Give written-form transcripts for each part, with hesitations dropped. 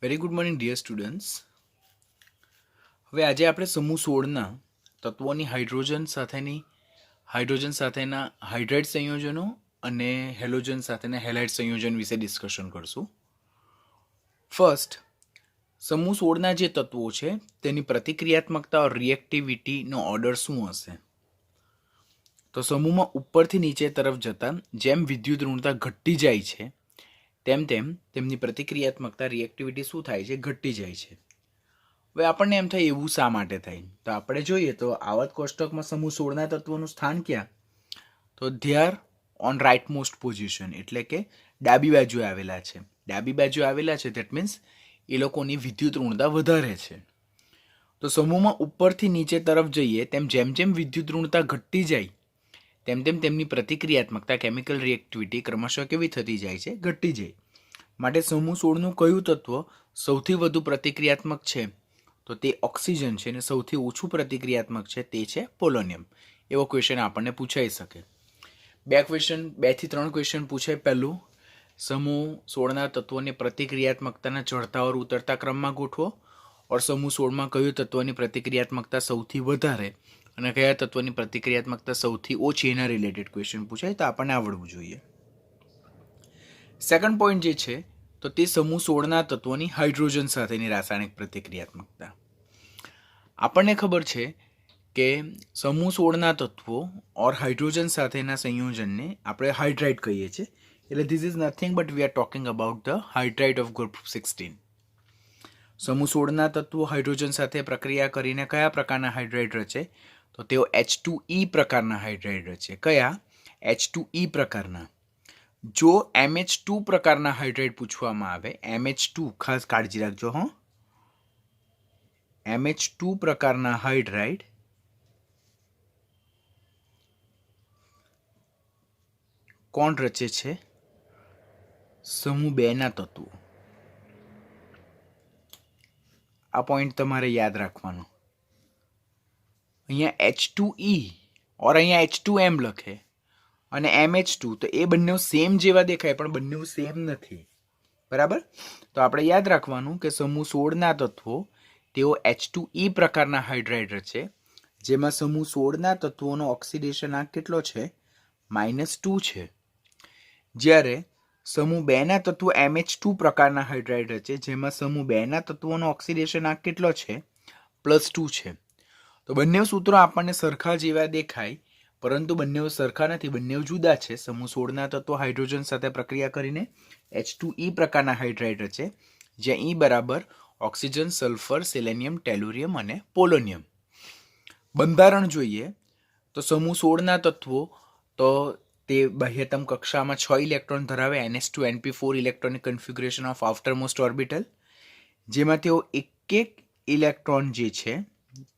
Very good morning dear students. હવે આજે આપણે સમૂહ 16ના તત્વોની હાઇડ્રોજન સાથેના હાઇડ્રાઇડ સંયોજનો અને હેલોજન સાથેના હેલાઇડ સંયોજન વિશે ડિસ્કશન કરશું. ફર્સ્ટ, સમૂહ 16ના જે તત્વો છે તેની પ્રતિક્રિયાત્મકતા રિએક્ટિવિટીનો ઓર્ડર શું હશે? તો સમૂહમાં ઉપરથી નીચે તરફ જતાં જેમ વિદ્યુત ઋણતા ઘટતી જાય છે તેમ તેમ તેમની પ્રતિક્રિયાત્મકતા રિએક્ટિવિટી શું થાય છે? ઘટતી જાય છે. હવે આપણને એમ થાય એવું શા માટે થાય? તો આપણે જોઈએ તો આવર્ત કોષ્ટકમાં સમૂહ 16ના તત્વોનું સ્થાન ક્યાં? તો they are on rightmost position, એટલે કે ડાબી બાજુએ આવેલા છે. ડાબી બાજુ આવેલા છે દેટ મીન્સ એ લોકોની વિદ્યુત ઋણતા વધારે છે. તો સમૂહમાં ઉપરથી નીચે તરફ જઈએ તેમ જેમ જેમ વિદ્યુત ઋણતા ઘટતી જાય તેમ તેમ તેમની પ્રતિક્રિયાત્મકતા કેમિકલ રિએક્ટિવિટી ક્રમશઃ કેવી થતી જાય છે? ઘટતી જાય. માટે સમૂહ 16નું કયું તત્વ સૌથી વધુ પ્રતિક્રિયાત્મક છે? તો તે ઓક્સિજન છે અને સૌથી ઓછું પ્રતિક્રિયાત્મક છે તે છે પોલોનિયમ. એવો ક્વેશ્ચન આપણને પૂછાઈ શકે. 2 થી 3 ક્વેશ્ચન પૂછાય. પહેલું, સમૂહ 16ના તત્વોની પ્રતિક્રિયાત્મકતાના ચઢતા और ઉતરતા ક્રમમાં ગોઠવો. और સમૂહ 16માં કયું તત્વની પ્રતિક્રિયાત્મકતા સૌથી વધારે અને કયા તત્વની પ્રતિક્રિયાત્મકતા સૌથી ઓછી એના રિલેટેડ ક્વેશ્ચન પૂછાય તો આપણને આવડવું જોઈએ. સેકન્ડ પોઈન્ટ જે છે તો તે સમૂહ 16ના તત્વોની હાઇડ્રોજન સાથેની રાસાયણિક પ્રતિક્રિયાત્મકતા. આપણને ખબર છે કે સમૂહ 16ના તત્વો ઓર હાઇડ્રોજન સાથેના સંયોજનને આપણે હાઇડ્રાઇડ કહીએ છીએ. એટલે this is nothing but we are talking about the hydride of group 16. સમૂહ 16ના તત્વો હાઇડ્રોજન સાથે પ્રક્રિયા કરીને કયા પ્રકારના હાઇડ્રાઇડ રચે? તો તેઓ H2E પ્રકારના હાઇડ્રાઇડ રચે. કયા? H2E પ્રકારના. જો MH2 પ્રકારના હાઇડ્રાઇડ પૂછવામાં આવે, MH2 ખાસ કાળજી રાખજો હો, MH2 પ્રકારના હાઇડ્રાઇડ કોણ રચે છે? સમૂહ 2ના તત્વો. આ પોઈન્ટ તમારે યાદ રાખવાનો. અહીંયા H2E ઓર અહીંયા H2M લખે અને MH2, તો એ બંને સેમ જેવા દેખાય પણ બંને સેમ નથી. બરાબર? તો આપણે યાદ રાખવાનું કે સમૂહ 16ના તત્વો તેઓ H2E પ્રકારના હાઇડ્રાઇડ રચે, જેમાં સમૂહ 16ના તત્વોનો ઓક્સિડેશન આંક કેટલો છે? -2 છે. જ્યારે સમૂહ 2ના તત્વો MH2 પ્રકારના હાઇડ્રાઇડ રચે, જેમાં સમૂહ 2ના તત્વોનો ઓક્સિડેશન આંક કેટલો છે? +2 છે. તો બંને સૂત્રો આપણને સરખા જેવા દેખાય પરંતુ બંને સરખા નથી, બંને જુદા છે. સમૂહ 16ના તત્વો હાઇડ્રોજન સાથે પ્રક્રિયા કરીને H2E પ્રકારના હાઇડ્રાઇડ રચે, જ્યાં E બરાબર ઓક્સિજન, સલ્ફર, સેલેનિયમ, ટેલુરિયમ અને પોલોનિયમ. બંધારણ જોઈએ તો સમૂહ 16ના તત્વો તો તે બાહ્યતમ કક્ષામાં 6 ઇલેક્ટ્રોન ધરાવે, ns2np4 electronic configuration of આઉટરમોસ્ટ orbital, જેમાં તેઓ એક ઇલેક્ટ્રોન જે છે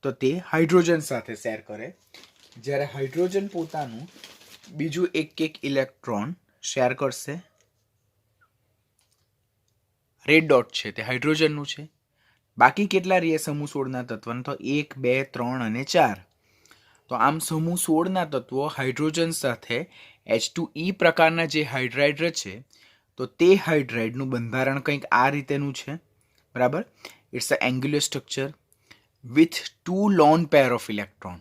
તો તે હાઇડ્રોજન સાથે શેર કરે, જ્યારે હાઇડ્રોજન પોતાનું બીજું એક ઇલેક્ટ્રોન શેર કરશે. રેડ ડોટ છે તે હાઇડ્રોજનનું છે. બાકી કેટલા રહે સમૂહ 16ના તત્વના? તો 1, 2, 3 અને 4. તો આમ સમૂહ 16ના તત્વો હાઇડ્રોજન સાથે H2E પ્રકારના જે હાઇડ્રાઇડ રચે તો તે હાઇડ્રાઇડનું બંધારણ કંઈક આ રીતેનું છે. બરાબર? It's a angular structure with 2 lone pair of electron.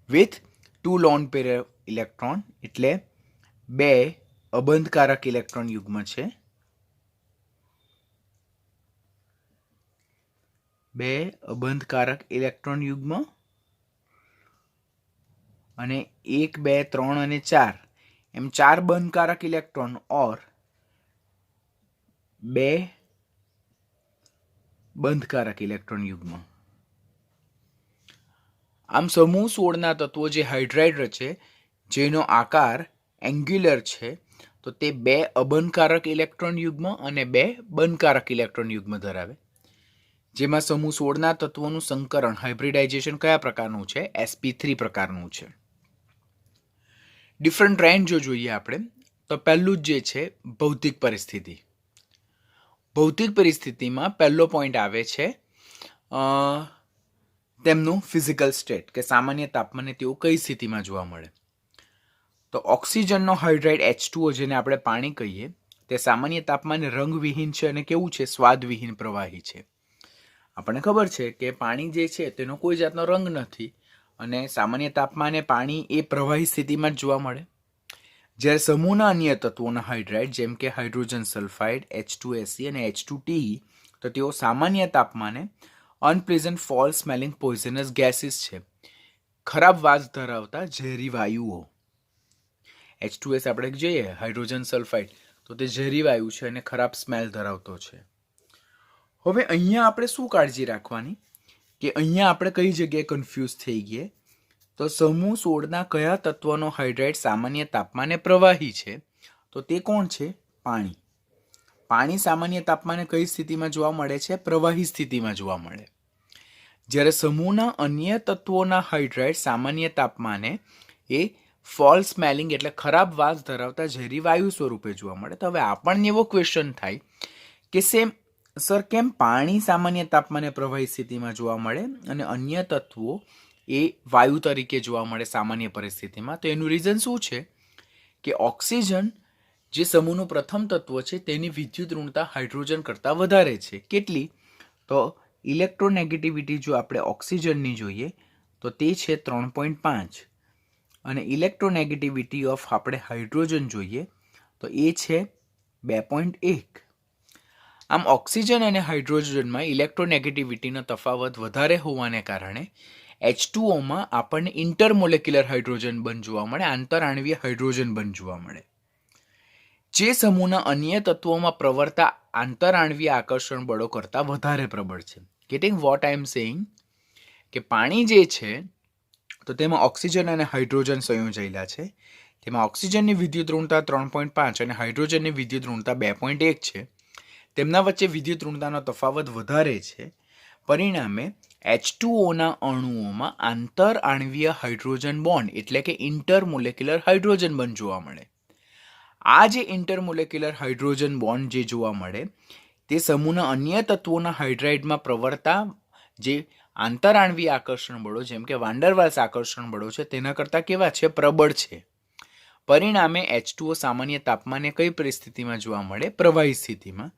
With 2 lone pair electron એટલે 2 અબંધકારક ઇલેક્ટ્રોન યુગ્મ છે. 2 અબંધકારક ઇલેક્ટ્રોન યુગ્મ અને 1, 2, 3 અને 4 એમ 4 બંધકારક ઇલેક્ટ્રોન ઓર 2 બંધકારક ઇલેક્ટ્રોન યુગ્મ. આમ સમૂહ 16ના તત્વો જે હાઇડ્રાઇડ રચે જેનો આકાર એંગ્યુલર છે તો તે 2 અબંધકારક ઇલેક્ટ્રોન યુગ્મ અને 2 બંધકારક ઇલેક્ટ્રોન યુગ્મ ધરાવે, જેમાં સમૂહ 16ના તત્વોનું સંકરણ હાઇબ્રિડાઇઝેશન કયા પ્રકારનું છે? sp3 પ્રકારનું છે. ડિફરન્ટ ટ્રેન્ડ જો જોઈએ આપણે તો પહેલું જ જે છે ભૌતિક પરિસ્થિતિ. ભૌતિક પરિસ્થિતિમાં પહેલો પોઈન્ટ આવે છે તેમનું ફિઝિકલ સ્ટેટ, કે સામાન્ય તાપમાને તેઓ કઈ સ્થિતિમાં જોવા મળે. તો ઓક્સિજનનો હાઇડ્રાઇડ H2O જેને આપણે પાણી કહીએ તે સામાન્ય તાપમાને રંગવિહીન છે અને કેવું છે? સ્વાદવિહીન પ્રવાહી છે. આપણને ખબર છે કે પાણી જે છે તેનો કોઈ જાતનો રંગ નથી અને સામાન્ય તાપમાને પાણી એ પ્રવાહી સ્થિતિમાં જ જોવા મળે. જ્યારે સમૂહના અન્ય તત્વોના હાઇડ્રાઇડ જેમ કે હાઇડ્રોજન સલ્ફાઇડ H2SE અને H2TE તો તેઓ સામાન્ય તાપમાને અનપ્લેઝન્ટ ફોલ સ્મેલિંગ પોઈઝનસ ગેસીસ છે, ખરાબ વાસ ધરાવતા ઝેરી વાયુઓ. H2S આપણે જોઈએ હાઇડ્રોજન સલ્ફાઇડ તો તે ઝેરી વાયુ છે અને ખરાબ સ્મેલ ધરાવતો છે. હવે અહીંયા આપણે શું કાળજી રાખવાની કે અહીંયા આપણે કઈ જગ્યાએ કન્ફ્યુઝ થઈ ગઈએ તો સમૂહ 16ના કયા તત્વનો હાઇડ્રાઇડ સામાન્ય તાપમાને પ્રવાહી છે? તો તે કોણ છે? પાણી. પાણી સામાન્ય તાપમાને કઈ સ્થિતિમાં જોવા મળે છે? પ્રવાહી સ્થિતિમાં જોવા મળે. જ્યારે સમૂહના અન્ય તત્વોના હાઇડ્રાઇડ સામાન્ય તાપમાને એ ફોલ સ્મેલિંગ એટલે ખરાબ વાસ ધરાવતા ઝેરી વાયુ સ્વરૂપે જોવા મળે. તો હવે આપણને એવો ક્વેશ્ચન થાય કે સર કેમ પાણી સામાન્ય તાપમાને પ્રવાહી સ્થિતિમાં જોવા મળે અને અન્ય તત્વો એ વાયુ તરીકે જોવા મળે સામાન્ય પરિસ્થિતિમાં? તો એનું રીઝન શું છે કે ઓક્સિજન જે સમૂહનું પ્રથમ તત્વ છે તેની વિદ્યુત ઋણતા હાઇડ્રોજન કરતાં વધારે છે. કેટલી? તો ઇલેક્ટ્રોનેગેટિવિટી જો આપણે ઓક્સિજનની જોઈએ તો તે છે 3.5 અને ઇલેક્ટ્રોનેગેટિવિટી ઓફ આપણે હાઇડ્રોજન જોઈએ તો એ છે 2.1. આમ ઓક્સિજન અને હાઇડ્રોજનમાં ઇલેક્ટ્રોનેગેટિવિટીનો તફાવત વધારે હોવાને કારણે H2Oમાં આપણને ઇન્ટરમોલેક્યુલર હાઇડ્રોજન બંધ જોવા મળે, આંતરઆણવીય હાઇડ્રોજન બંધ જોવા મળે. જે સમૂહના અન્ય તત્વોમાં પ્રવર્તા આંતરઆણવીય આકર્ષણ બળો કરતાં વધારે પ્રબળ છે. Getting what I am saying? કે પાણી જે છે તો તેમાં ઓક્સિજન અને હાઇડ્રોજન સંયોજાયેલા છે. તેમાં ઓક્સિજનની વિદ્યુત ઋણતા 3.5 અને હાઇડ્રોજનની વિદ્યુત ઋણતા 2.1 છે. તેમના વચ્ચે વિદ્યુત ઋણતાનો તફાવત વધારે છે. પરિણામે H2Oના અણુઓમાં આંતરઆણવીય હાઇડ્રોજન બોન્ડ એટલે કે ઇન્ટરમોલેક્યુલર હાઇડ્રોજન બંધ જોવા મળે. આ જે ઇન્ટરમોલેક્યુલર હાઇડ્રોજન બોન્ડ જે જોવા મળે તે સમૂહના અન્ય તત્વોના હાઇડ્રાઇડમાં પ્રવર્તા જે આંતરઆણવીય આકર્ષણ બળો જેમ કે વાન્ડરવાલ્સ આકર્ષણ બળો છે તેના કરતાં કેવા છે? પ્રબળ છે. પરિણામે H2O સામાન્ય તાપમાને કઈ પરિસ્થિતિમાં જોવા મળે? પ્રવાહી સ્થિતિમાં.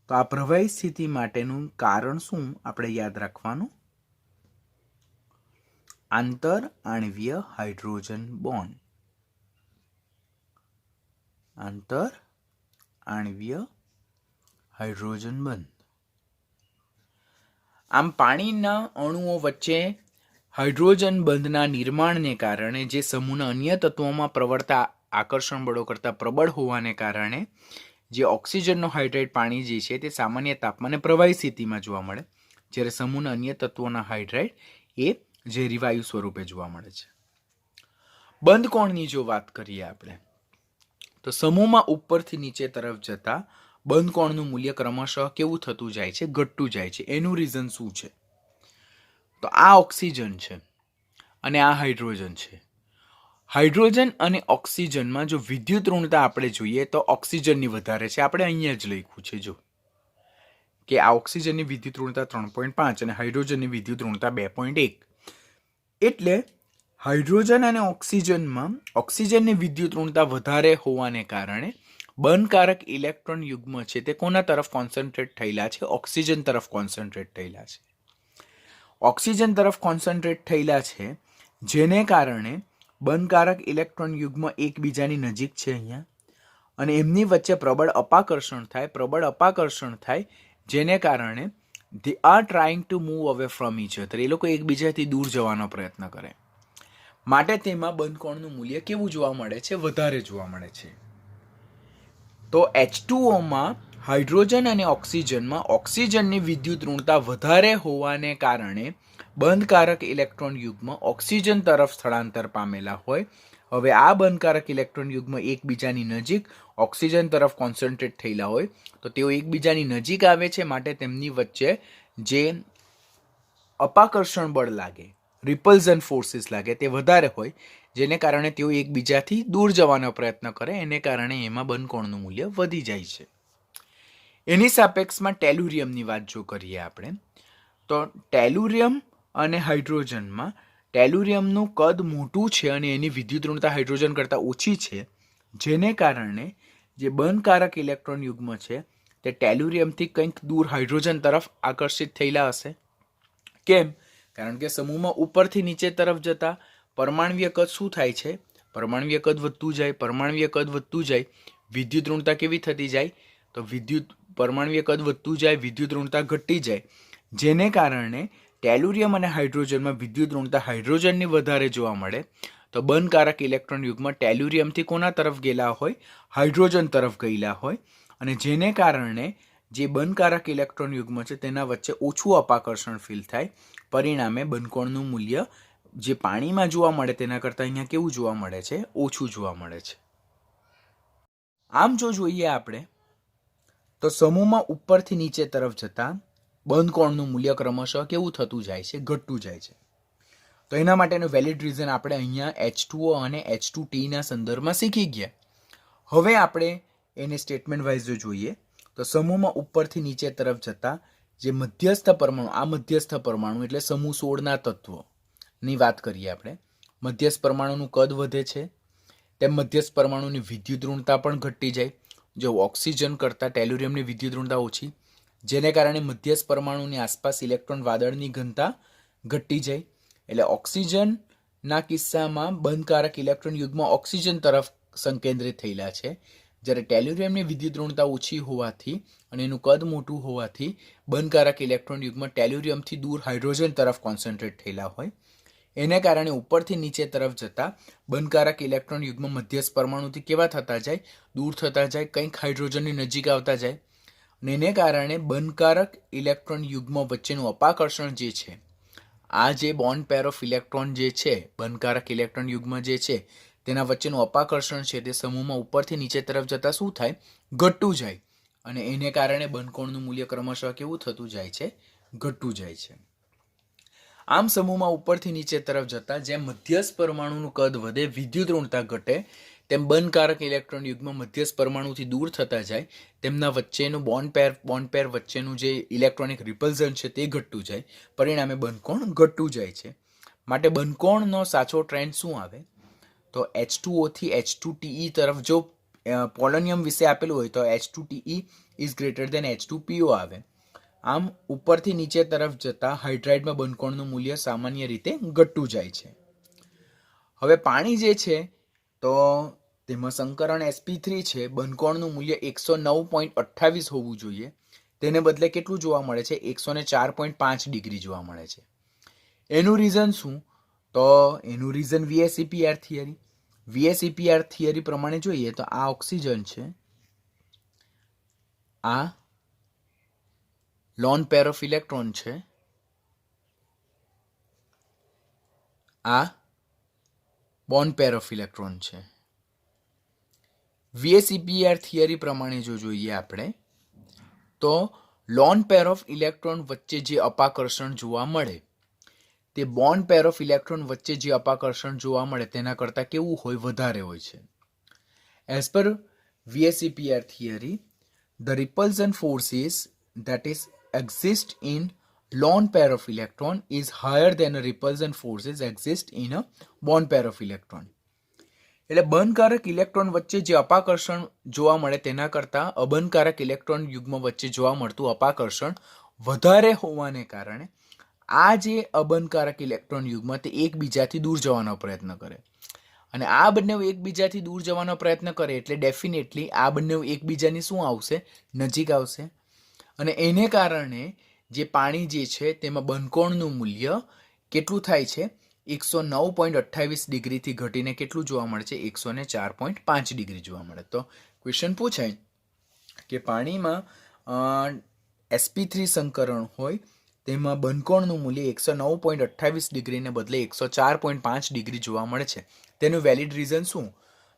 તો આ પ્રવાહી સ્થિતિ માટેનું કારણ શું આપણે યાદ રાખવાનું? આંતરઆણવીય હાઇડ્રોજન બોન્ડ. આંતરઆણવીય હાઇડ્રોજન બંધ. આમ પાણીના અણુઓ વચ્ચે હાઇડ્રોજન બંધના નિર્માણને કારણે જે સમૂહના અન્ય તત્વોમાં પ્રવર્તા આકર્ષણ બળો કરતાં પ્રબળ હોવાને કારણે જે ઓક્સિજનનો હાઇડ્રાઇડ પાણી જે છે તે સામાન્ય તાપમાને પ્રવાહી સ્થિતિમાં જોવા મળે, જ્યારે સમૂહના અન્ય તત્વોના હાઇડ્રાઇડ એ ઝેરી વાયુ સ્વરૂપે જોવા મળે છે. બંધ કોણની જો વાત કરીએ આપણે તો સમૂહમાં ઉપરથી નીચે તરફ જતા બંધ કોણનું મૂલ્ય ક્રમશઃ કેવું થતું જાય છે? ઘટતું જાય છે. એનું રીઝન શું છે? તો આ ઓક્સિજન છે અને આ હાઇડ્રોજન છે. હાઇડ્રોજન અને ઓક્સિજનમાં જો વિદ્યુત ઋણતા આપણે જોઈએ તો ઓક્સિજનની વધારે છે. આપણે અહીંયા જ લખ્યું છે જો કે આ ઓક્સિજનની વિદ્યુત ઋણતા 3.5 અને હાઇડ્રોજનની વિદ્યુત ઋણતા 2.1. એટલે હાઇડ્રોજન અને ઓક્સિજનમાં ઓક્સિજનની વિદ્યુત ઋણતા વધારે હોવાને કારણે બંધકારક ઇલેક્ટ્રોન યુગ્મ છે તે કોના તરફ કોન્સન્ટ્રેટ થયેલા છે? ઓક્સિજન તરફ કોન્સન્ટ્રેટ થયેલા છે. ઓક્સિજન તરફ કોન્સન્ટ્રેટ થયેલા છે જેને કારણે બંધકારક ઇલેક્ટ્રોન યુગ્મ એકબીજાની નજીક છે અહીંયા અને એમની વચ્ચે પ્રબળ અપાકર્ષણ થાય જેને કારણે they are trying to move away from each other. એ લોકો એકબીજાથી દૂર જવાનો પ્રયત્ન કરે માટે તેમાં બંધ કોણનું મૂલ્ય કેવું જોવા મળે છે? વધારે જોવા મળે છે. તો H2Oમાં હાઇડ્રોજન અને ઓક્સિજનમાં ઓક્સિજનની વિદ્યુત ઋણતા વધારે હોવાને કારણે બંધકારક ઇલેક્ટ્રોન યુગ્મ ઓક્સિજન તરફ સ્થળાંતર પામેલા હોય. હવે આ બંધકારક ઇલેક્ટ્રોન યુગ્મ એકબીજાની નજીક ઓક્સિજન તરફ કોન્સન્ટ્રેટ થયેલા હોય તો તેઓ એકબીજાની નજીક આવે છે માટે તેમની વચ્ચે જે અપાકર્ષણ બળ લાગે, રિપલ્ઝન ફોર્સિસ લાગે તે વધારે હોય જેને કારણે તેઓ એકબીજાથી દૂર જવાનો પ્રયત્ન કરે. એને કારણે એમાં બંધ કોણનું મૂલ્ય વધી જાય છે. એની સાપેક્ષમાં ટેલુરિયમની વાત જો કરીએ આપણે તો ટેલુરિયમ અને હાઇડ્રોજનમાં ટેલુરિયમનું કદ મોટું છે અને એની વિદ્યુત ઋણતા હાઇડ્રોજન કરતાં ઓછી છે જેને કારણે જે બંધકારક ઇલેક્ટ્રોન યુગ્મ છે તે ટેલ્યુરિયમથી કંઈક દૂર હાઇડ્રોજન તરફ આકર્ષિત થયેલા હશે. કેમ? કારણ કે સમૂહમાં ઉપરથી નીચે તરફ જતા પરમાણ્વીય કદ શું થાય છે? પરમાણ્વીય કદ વધતું જાય, વિદ્યુત ઋણતા કેવી થતી જાય? તો પરમાણ્વીય કદ વધતું જાય, વિદ્યુત ઋણતા ઘટતી જાય, જેને કારણે ટેલ્યુરિયમ અને હાઇડ્રોજનમાં વિદ્યુત ઋણતા હાઇડ્રોજનની વધારે જોવા મળે. તો બંધકારક ઇલેક્ટ્રોન યુગ્મ ટેલ્યુરિયમથી કોના તરફ ગયેલા હોય? હાઇડ્રોજન તરફ ગયેલા હોય, અને જેને કારણે જે બંધકારક ઇલેક્ટ્રોન યુગ્મ છે તેના વચ્ચે ઓછું અપાકર્ષણ ફીલ થાય. પરિણામે બંધકોણનું મૂલ્ય જે પાણીમાં જોવા મળે તેના કરતાં અહીંયા કેવું જોવા મળે છે? ઓછું જોવા મળે છે. આમ જો જોઈએ આપણે તો સમૂહમાં ઉપરથી નીચે તરફ જતા બંધકોણનું મૂલ્ય ક્રમશઃ કેવું થતું જાય છે? ઘટતું જાય છે. તો એના માટેનું વેલિડ રીઝન આપણે અહીંયા H2O અને H2T ના સંદર્ભમાં શીખી ગયા. હવે આપણે એને સ્ટેટમેન્ટ વાઇઝ જોઈએ તો સમૂહમાં ઉપરથી નીચે તરફ જતા જે મધ્યસ્થ પરમાણુ, આ મધ્યસ્થ પરમાણુ એટલે સમૂહ 16ના તત્વોની વાત કરીએ આપણે. મધ્યસ્થ પરમાણુનું કદ વધે છે, તેમ મધ્યસ્થ પરમાણુની વિદ્યુત ઋણતા પણ ઘટતી જાય. જો ઓક્સિજન કરતાં ટેલ્યુરિયમની વિદ્યુત ઋણતા ઓછી, જેને કારણે મધ્યસ્થ પરમાણુની આસપાસ ઇલેક્ટ્રોન વાદળની ઘનતા ઘટતી જાય. એટલે ઓક્સિજનના કિસ્સામાં બંધકારક ઇલેક્ટ્રોન યુગ્મ ઓક્સિજન તરફ સંકેન્દ્રિત થયેલા છે, જ્યારે ટેલ્યુરિયમની વિદ્યુત ઋણતા ઓછી હોવાથી અને એનું કદ મોટું હોવાથી બંધકારક ઇલેક્ટ્રોન યુગ્મ ટેલ્યુરિયમથી દૂર હાઇડ્રોજન તરફ કોન્સન્ટ્રેટ થયેલા હોય. એને કારણે ઉપરથી નીચે તરફ જતા બંધકારક ઇલેક્ટ્રોન યુગ્મ મધ્યસ્થ પરમાણુથી કેવા થતા જાય? દૂર થતા જાય, કંઈક હાઇડ્રોજનની નજીક આવતા જાય. અને એને કારણે બંધકારક ઇલેક્ટ્રોન યુગ્મ વચ્ચેનું અપાકર્ષણ જે છે, આ જે બોન્ડ પેર ઓફ ઇલેક્ટ્રોન જે છે, બંધકારક ઇલેક્ટ્રોન યુગ્મ જે છે તેના વચ્ચેનું અપાકર્ષણ છે તે સમૂહમાં ઉપરથી નીચે તરફ જતા શું થાય? ઘટતું જાય. અને એને કારણે બંધકોણનું મૂલ્ય ક્રમશઃ કેવું થતું જાય છે? ઘટતું જાય છે. આમ સમૂહમાં ઉપરથી નીચે તરફ જતા જેમ મધ્યસ્થ પરમાણુનું કદ વધે, વિદ્યુત ઋણતા ઘટે, તેમ બંધકારક ઇલેક્ટ્રોન યુગ્મ મધ્યસ્થ પરમાણુથી દૂર થતા જાય, તેમના વચ્ચેનું બોન્ડ પેર વચ્ચેનું જે ઇલેક્ટ્રોનિક રિપલ્ઝન છે તે ઘટતું જાય. પરિણામે બંધકોણ ઘટતું જાય છે. માટે બંધકોણનો સાચો ટ્રેન્ડ શું આવે? તો H2O થી H2TE તરફ જો પોલોનિયમ વિશે આપેલું હોય તો H2TE is greater than H2PO આવે. આમ ઉપરથી નીચે તરફ જતા હાઇડ્રાઇડમાં બંધકોણનું મૂલ્ય સામાન્ય રીતે ઘટતું જાય છે. હવે પાણી જે છે તો તેમાં સંકરણ sp3 છે, બંધકોણનું મૂલ્ય 109.28 હોવું જોઈએ, તેને બદલે કેટલું જોવા મળે છે? 104.5 ડિગ્રી જોવા મળે છે. એનું રીઝન શું? તો એનું reason VSEPR theory. VSEPR theory પ્રમાણે જોઈએ તો આ ઓક્સિજન છે, આ લોન પેર ઓફ ઇલેક્ટ્રોન છે, આ બોન્ડ પેર ઓફ ઇલેક્ટ્રોન છે. VSEPR થિયરી પ્રમાણે જો જોઈએ આપણે તો લોન પેર ઓફ ઇલેક્ટ્રોન વચ્ચે જે અપાકર્ષણ જોવા મળે તે બોન્ડ પેર ઓફ ઇલેક્ટ્રોન વચ્ચે જે અપાકર્ષણ જોવા મળે તેના કરતાં કેવું હોય? વધારે હોય છે. As per VSEPR theory, the repulsion forces that is exist in lone pair of electron is higher than a repulsion forces exist in a bond pair of electron. એટલે બંધકારક ઇલેક્ટ્રોન વચ્ચે જે અપાકર્ષણ જોવા મળે તેના કરતાં અબંધકારક ઇલેક્ટ્રોન યુગ્મ વચ્ચે જોવા મળતું અપાકર્ષણ વધારે હોવાને કારણે આ જે અબંધકારક ઇલેક્ટ્રોન યુગ્મ તે એકબીજાથી દૂર જવાનો પ્રયત્ન કરે. અને આ બંને એકબીજાથી દૂર જવાનો પ્રયત્ન કરે એટલે ડેફિનેટલી આ બંને એકબીજાની શું આવશે? નજીક આવશે. અને એને કારણે જે પાણી જે છે તેમાં બંધકોણનું મૂલ્ય કેટલું થાય છે? 109.28 ડિગ્રીથી ઘટીને કેટલું જોવા મળે છે? 104.5 ડિગ્રી જોવા મળે. તો ક્વેશ્ચન પૂછાય કે પાણીમાં sp3 સંકરણ હોય તેમાં બંધકોણનું મૂલ્ય 109.28 ડિગ્રીને બદલે 104.5 ડિગ્રી જોવા મળે છે. તેનું વેલિડ રીઝન શું?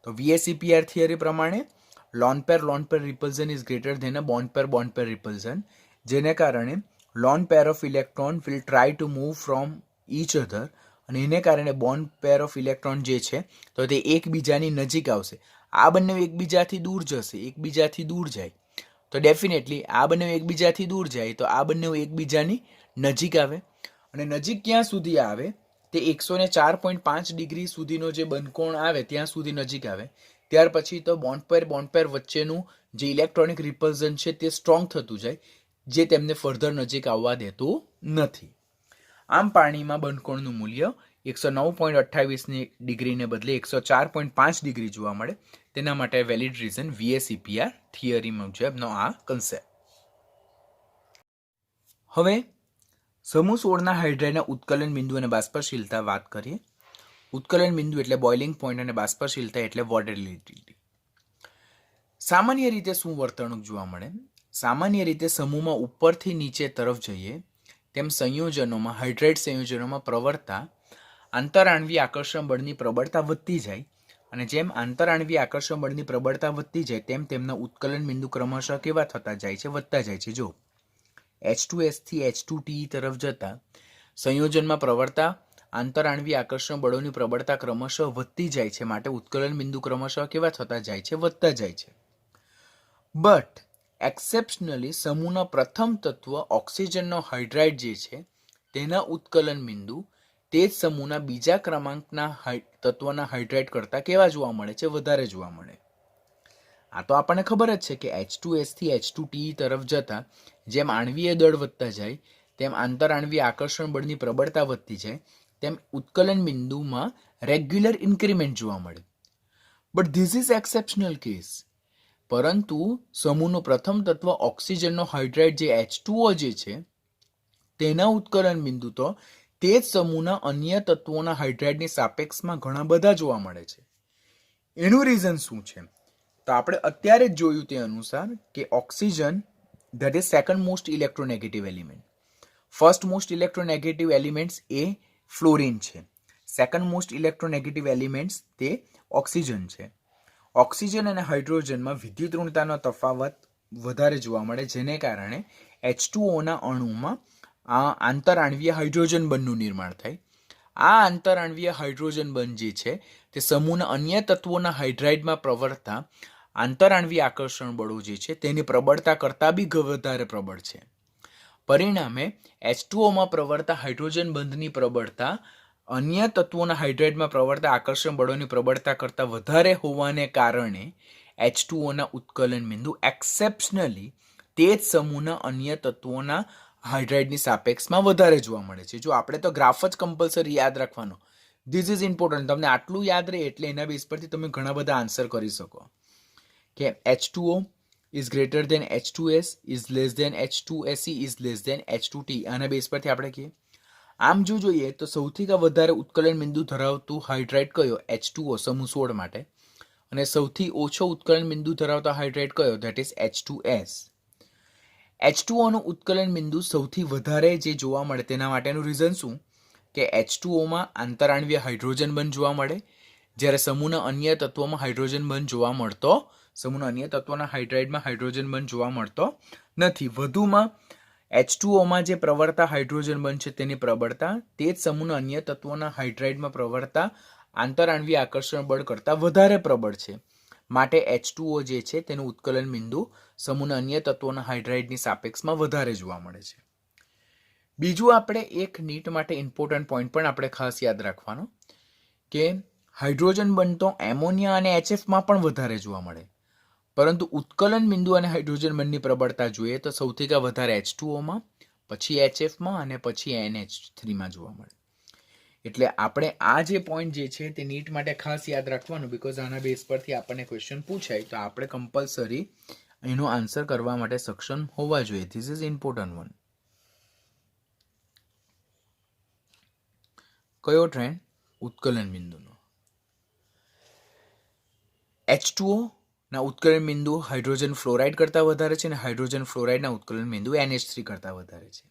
તો VSEPR થિયરી પ્રમાણે lone pair repulsion is greater than a bond pair repulsion, જેને કારણે lone pair of electron will try to move from each other, અને એને કારણે બોન્ડ પેર ઓફ ઇલેક્ટ્રોન જે છે તો તે એકબીજાની નજીક આવશે. આ બંને એકબીજાથી દૂર જશે, એકબીજાથી દૂર જાય તો ડેફિનેટલી આ બંને એકબીજાથી દૂર જાય તો આ બંને એકબીજાની નજીક આવે. અને નજીક ક્યાં સુધી આવે? તે 104.5 ડિગ્રી સુધીનો જે બંધકોણ આવે ત્યાં સુધી નજીક આવે, ત્યાર પછી તો બોન્ડ પેર વચ્ચેનું જે ઇલેક્ટ્રોનિક રિપલ્ઝન છે તે સ્ટ્રોંગ થતું જાય, જે તેમને ફર્ધર નજીક આવવા દેતું નથી. આમ પાણીમાં બંધકોણનું મૂલ્ય 109.28 ડિગ્રીને બદલે 104.5 ડિગ્રી જોવા મળે. તેના માટે વેલિડ રીઝન VSEPR થિયરી મુજબનો આ કન્સેપ્ટ. હવે સમૂહ 16ના હાઇડ્રાઇડના ઉત્કલન બિંદુ અને બાષ્પશીલતા વાત કરીએ. ઉત્કલન બિંદુ એટલે બોઇલિંગ પોઈન્ટ અને બાષ્પશીલતા એટલે વોલેટિલિટી. સામાન્ય રીતે શું વર્તણૂક જોવા મળે? સામાન્ય રીતે સમૂહમાં ઉપરથી નીચે તરફ જઈએ તેમ સંયોજનોમાં હાઇડ્રાઇડ સંયોજનોમાં પ્રવર્તા આંતરાણવીય આકર્ષણ બળની પ્રબળતા વધતી જાય, અને જેમ આંતરાણવીય આકર્ષણ બળની પ્રબળતા વધતી જાય તેમ તેમના ઉત્કલન બિંદુ ક્રમશઃ કેવા થતા જાય છે? વધતા જાય છે. જો H2S થી H2TE તરફ જતા સંયોજનમાં પ્રવર્તા આંતરાણવીય આકર્ષણ બળોની પ્રબળતા ક્રમશઃ વધતી જાય છે, માટે ઉત્કલન બિંદુ ક્રમશઃ કેવા થતા જાય છે? વધતા જાય છે. બટ એક્સેપ્શનલી સમૂહના પ્રથમ તત્વ ઓક્સિજનનો હાઇડ્રાઇડ જે છે તેના ઉત્કલન બિંદુ તે જ સમૂહના બીજા ક્રમાંકના તત્વના હાઇડ્રાઇડ કરતાં કેવા જોવા મળે છે? વધારે જોવા મળે. આ તો આપણને ખબર જ છે કે H2S થી H2TE તરફ જતા જેમ આણવીય દળ વધતા જાય તેમ આંતરાણવીય આકર્ષણ બળની પ્રબળતા વધતી જાય તેમ ઉત્કલન બિંદુમાં રેગ્યુલર ઇન્ક્રીમેન્ટ જોવા મળે. But this is exceptional case. પરંતુ સમૂહનું પ્રથમ તત્વ ઓક્સિજનનો હાઇડ્રાઇડ જે H2O જે છે તેના ઉત્કલન બિંદુ તો તે જ સમૂહના અન્ય તત્વોના હાઇડ્રાઇડની સાપેક્ષમાં ઘણા બધા જોવા મળે છે. એનું રીઝન શું છે? તો આપણે અત્યારે જ જોયું તે અનુસાર કે oxygen that is second most electronegative element. First most electronegative elements A fluorine છે. સેકન્ડ મોસ્ટ ઇલેક્ટ્રોનેગેટિવ એલિમેન્ટ્સ તે ઓક્સિજન છે. ઓક્સિજન અને હાઇડ્રોજનમાં વિદ્યુત ઋણતાનો તફાવત વધારે જોવા મળે, જેને કારણે H2Oના અણુમાં આંતરાણવીય હાઇડ્રોજન બંધનું નિર્માણ થાય. આ આંતરાણવીય હાઇડ્રોજન બંધ જે છે તે સમૂહના અન્ય તત્વોના હાઇડ્રાઇડમાં પ્રવર્તા આંતરાણવીય આકર્ષણ બળો જે છે તેની પ્રબળતા કરતાં બી વધારે પ્રબળ છે. પરિણામે H2Oમાં પ્રવર્તા હાઇડ્રોજન બંધની પ્રબળતા અન્ય તત્વોના હાઇડ્રાઇડમાં પ્રવર્તા આકર્ષણ બળોની પ્રબળતા કરતાં વધારે હોવાને કારણે H2Oના ઉત્કલન બિંદુ એક્સેપ્શનલી તે જ સમૂહના અન્ય તત્વોના હાઇડ્રાઇડની સાપેક્ષમાં વધારે જોવા મળે છે. જો આપણે તો ગ્રાફ જ કમ્પલસરી યાદ રાખવાનો. This is important. તમને આટલું યાદ રહે એટલે એના બેઝ પરથી તમે ઘણા બધા આન્સર કરી શકો કે H2O is greater than H2S is less than H2SE is less than H2T. આના બેઝ પરથી આપણે કહીએ. આમ જો જોઈએ તો સૌથી વધારે ઉત્કલન બિંદુ ધરાવતું હાઇડ્રાઇડ કયો? H2O સમૂહ 16 માટે. અને સૌથી ઓછો ઉત્કલન બિંદુ ધરાવતો હાઇડ્રાઇડ કયો? That is H2S. H2Oનું ઉત્કલન બિંદુ સૌથી વધારે જે જોવા મળે તેના માટેનું રીઝન શું? કે H2Oમાં આંતરાણવીય હાઇડ્રોજન બંધ જોવા મળે, જ્યારે સમૂહના અન્ય તત્વોમાં હાઇડ્રોજન બંધ જોવા મળતો સમૂહના અન્ય તત્વોના હાઇડ્રાઇડમાં હાઇડ્રોજન બંધ જોવા મળતો નથી. વધુમાં H2Oમાં જે પ્રવર્તા હાઇડ્રોજન બંધ છે તેની પ્રબળતા તે જ સમૂહના અન્ય તત્વોના હાઇડ્રાઇડમાં પ્રવર્તા આંતરાણવીય આકર્ષણ બળ કરતાં વધારે પ્રબળ છે, માટે H2O જે છે તેનું ઉત્કલન બિંદુ સમૂહના અન્ય તત્વોના હાઇડ્રાઇડની સાપેક્ષમાં વધારે જોવા મળે છે. બીજું આપણે એક નીટ માટે ઇમ્પોર્ટન્ટ પોઈન્ટ પણ આપણે ખાસ યાદ રાખવાનો કે હાઇડ્રોજન બંધ તો એમોનિયા અને HFમાં પણ વધારે જોવા મળે, પરંતુ ઉત્કલન બિંદુ અને હાઇડ્રોજન બંધની પ્રબળતા જોઈએ તો સૌથી વધારે H2Oમાં, પછી HFમાં અને પછી NH3માં જોવા મળે. એટલે આપણે આ જે પોઈન્ટ જે છે તે નીટ માટે ખાસ યાદ રાખવાનું, બીકોઝ આના બેઝ પરથી આપણને ક્વેશ્ચન પૂછાય તો આપણે કમ્પલસરી એનો આન્સર કરવા માટે સક્ષમ હોવા જોઈએ. This is important one. કયો ટ્રેન્ડ? ઉત્કલન બિંદુનો. H2O ના ઉત્કલન બિંદુ હાઇડ્રોજન ફ્લોરાઇડ કરતાં વધારે છે અને હાઇડ્રોજન ફ્લોરાઇડના ઉત્કલન બિંદુ NH3 કરતાં વધારે છે.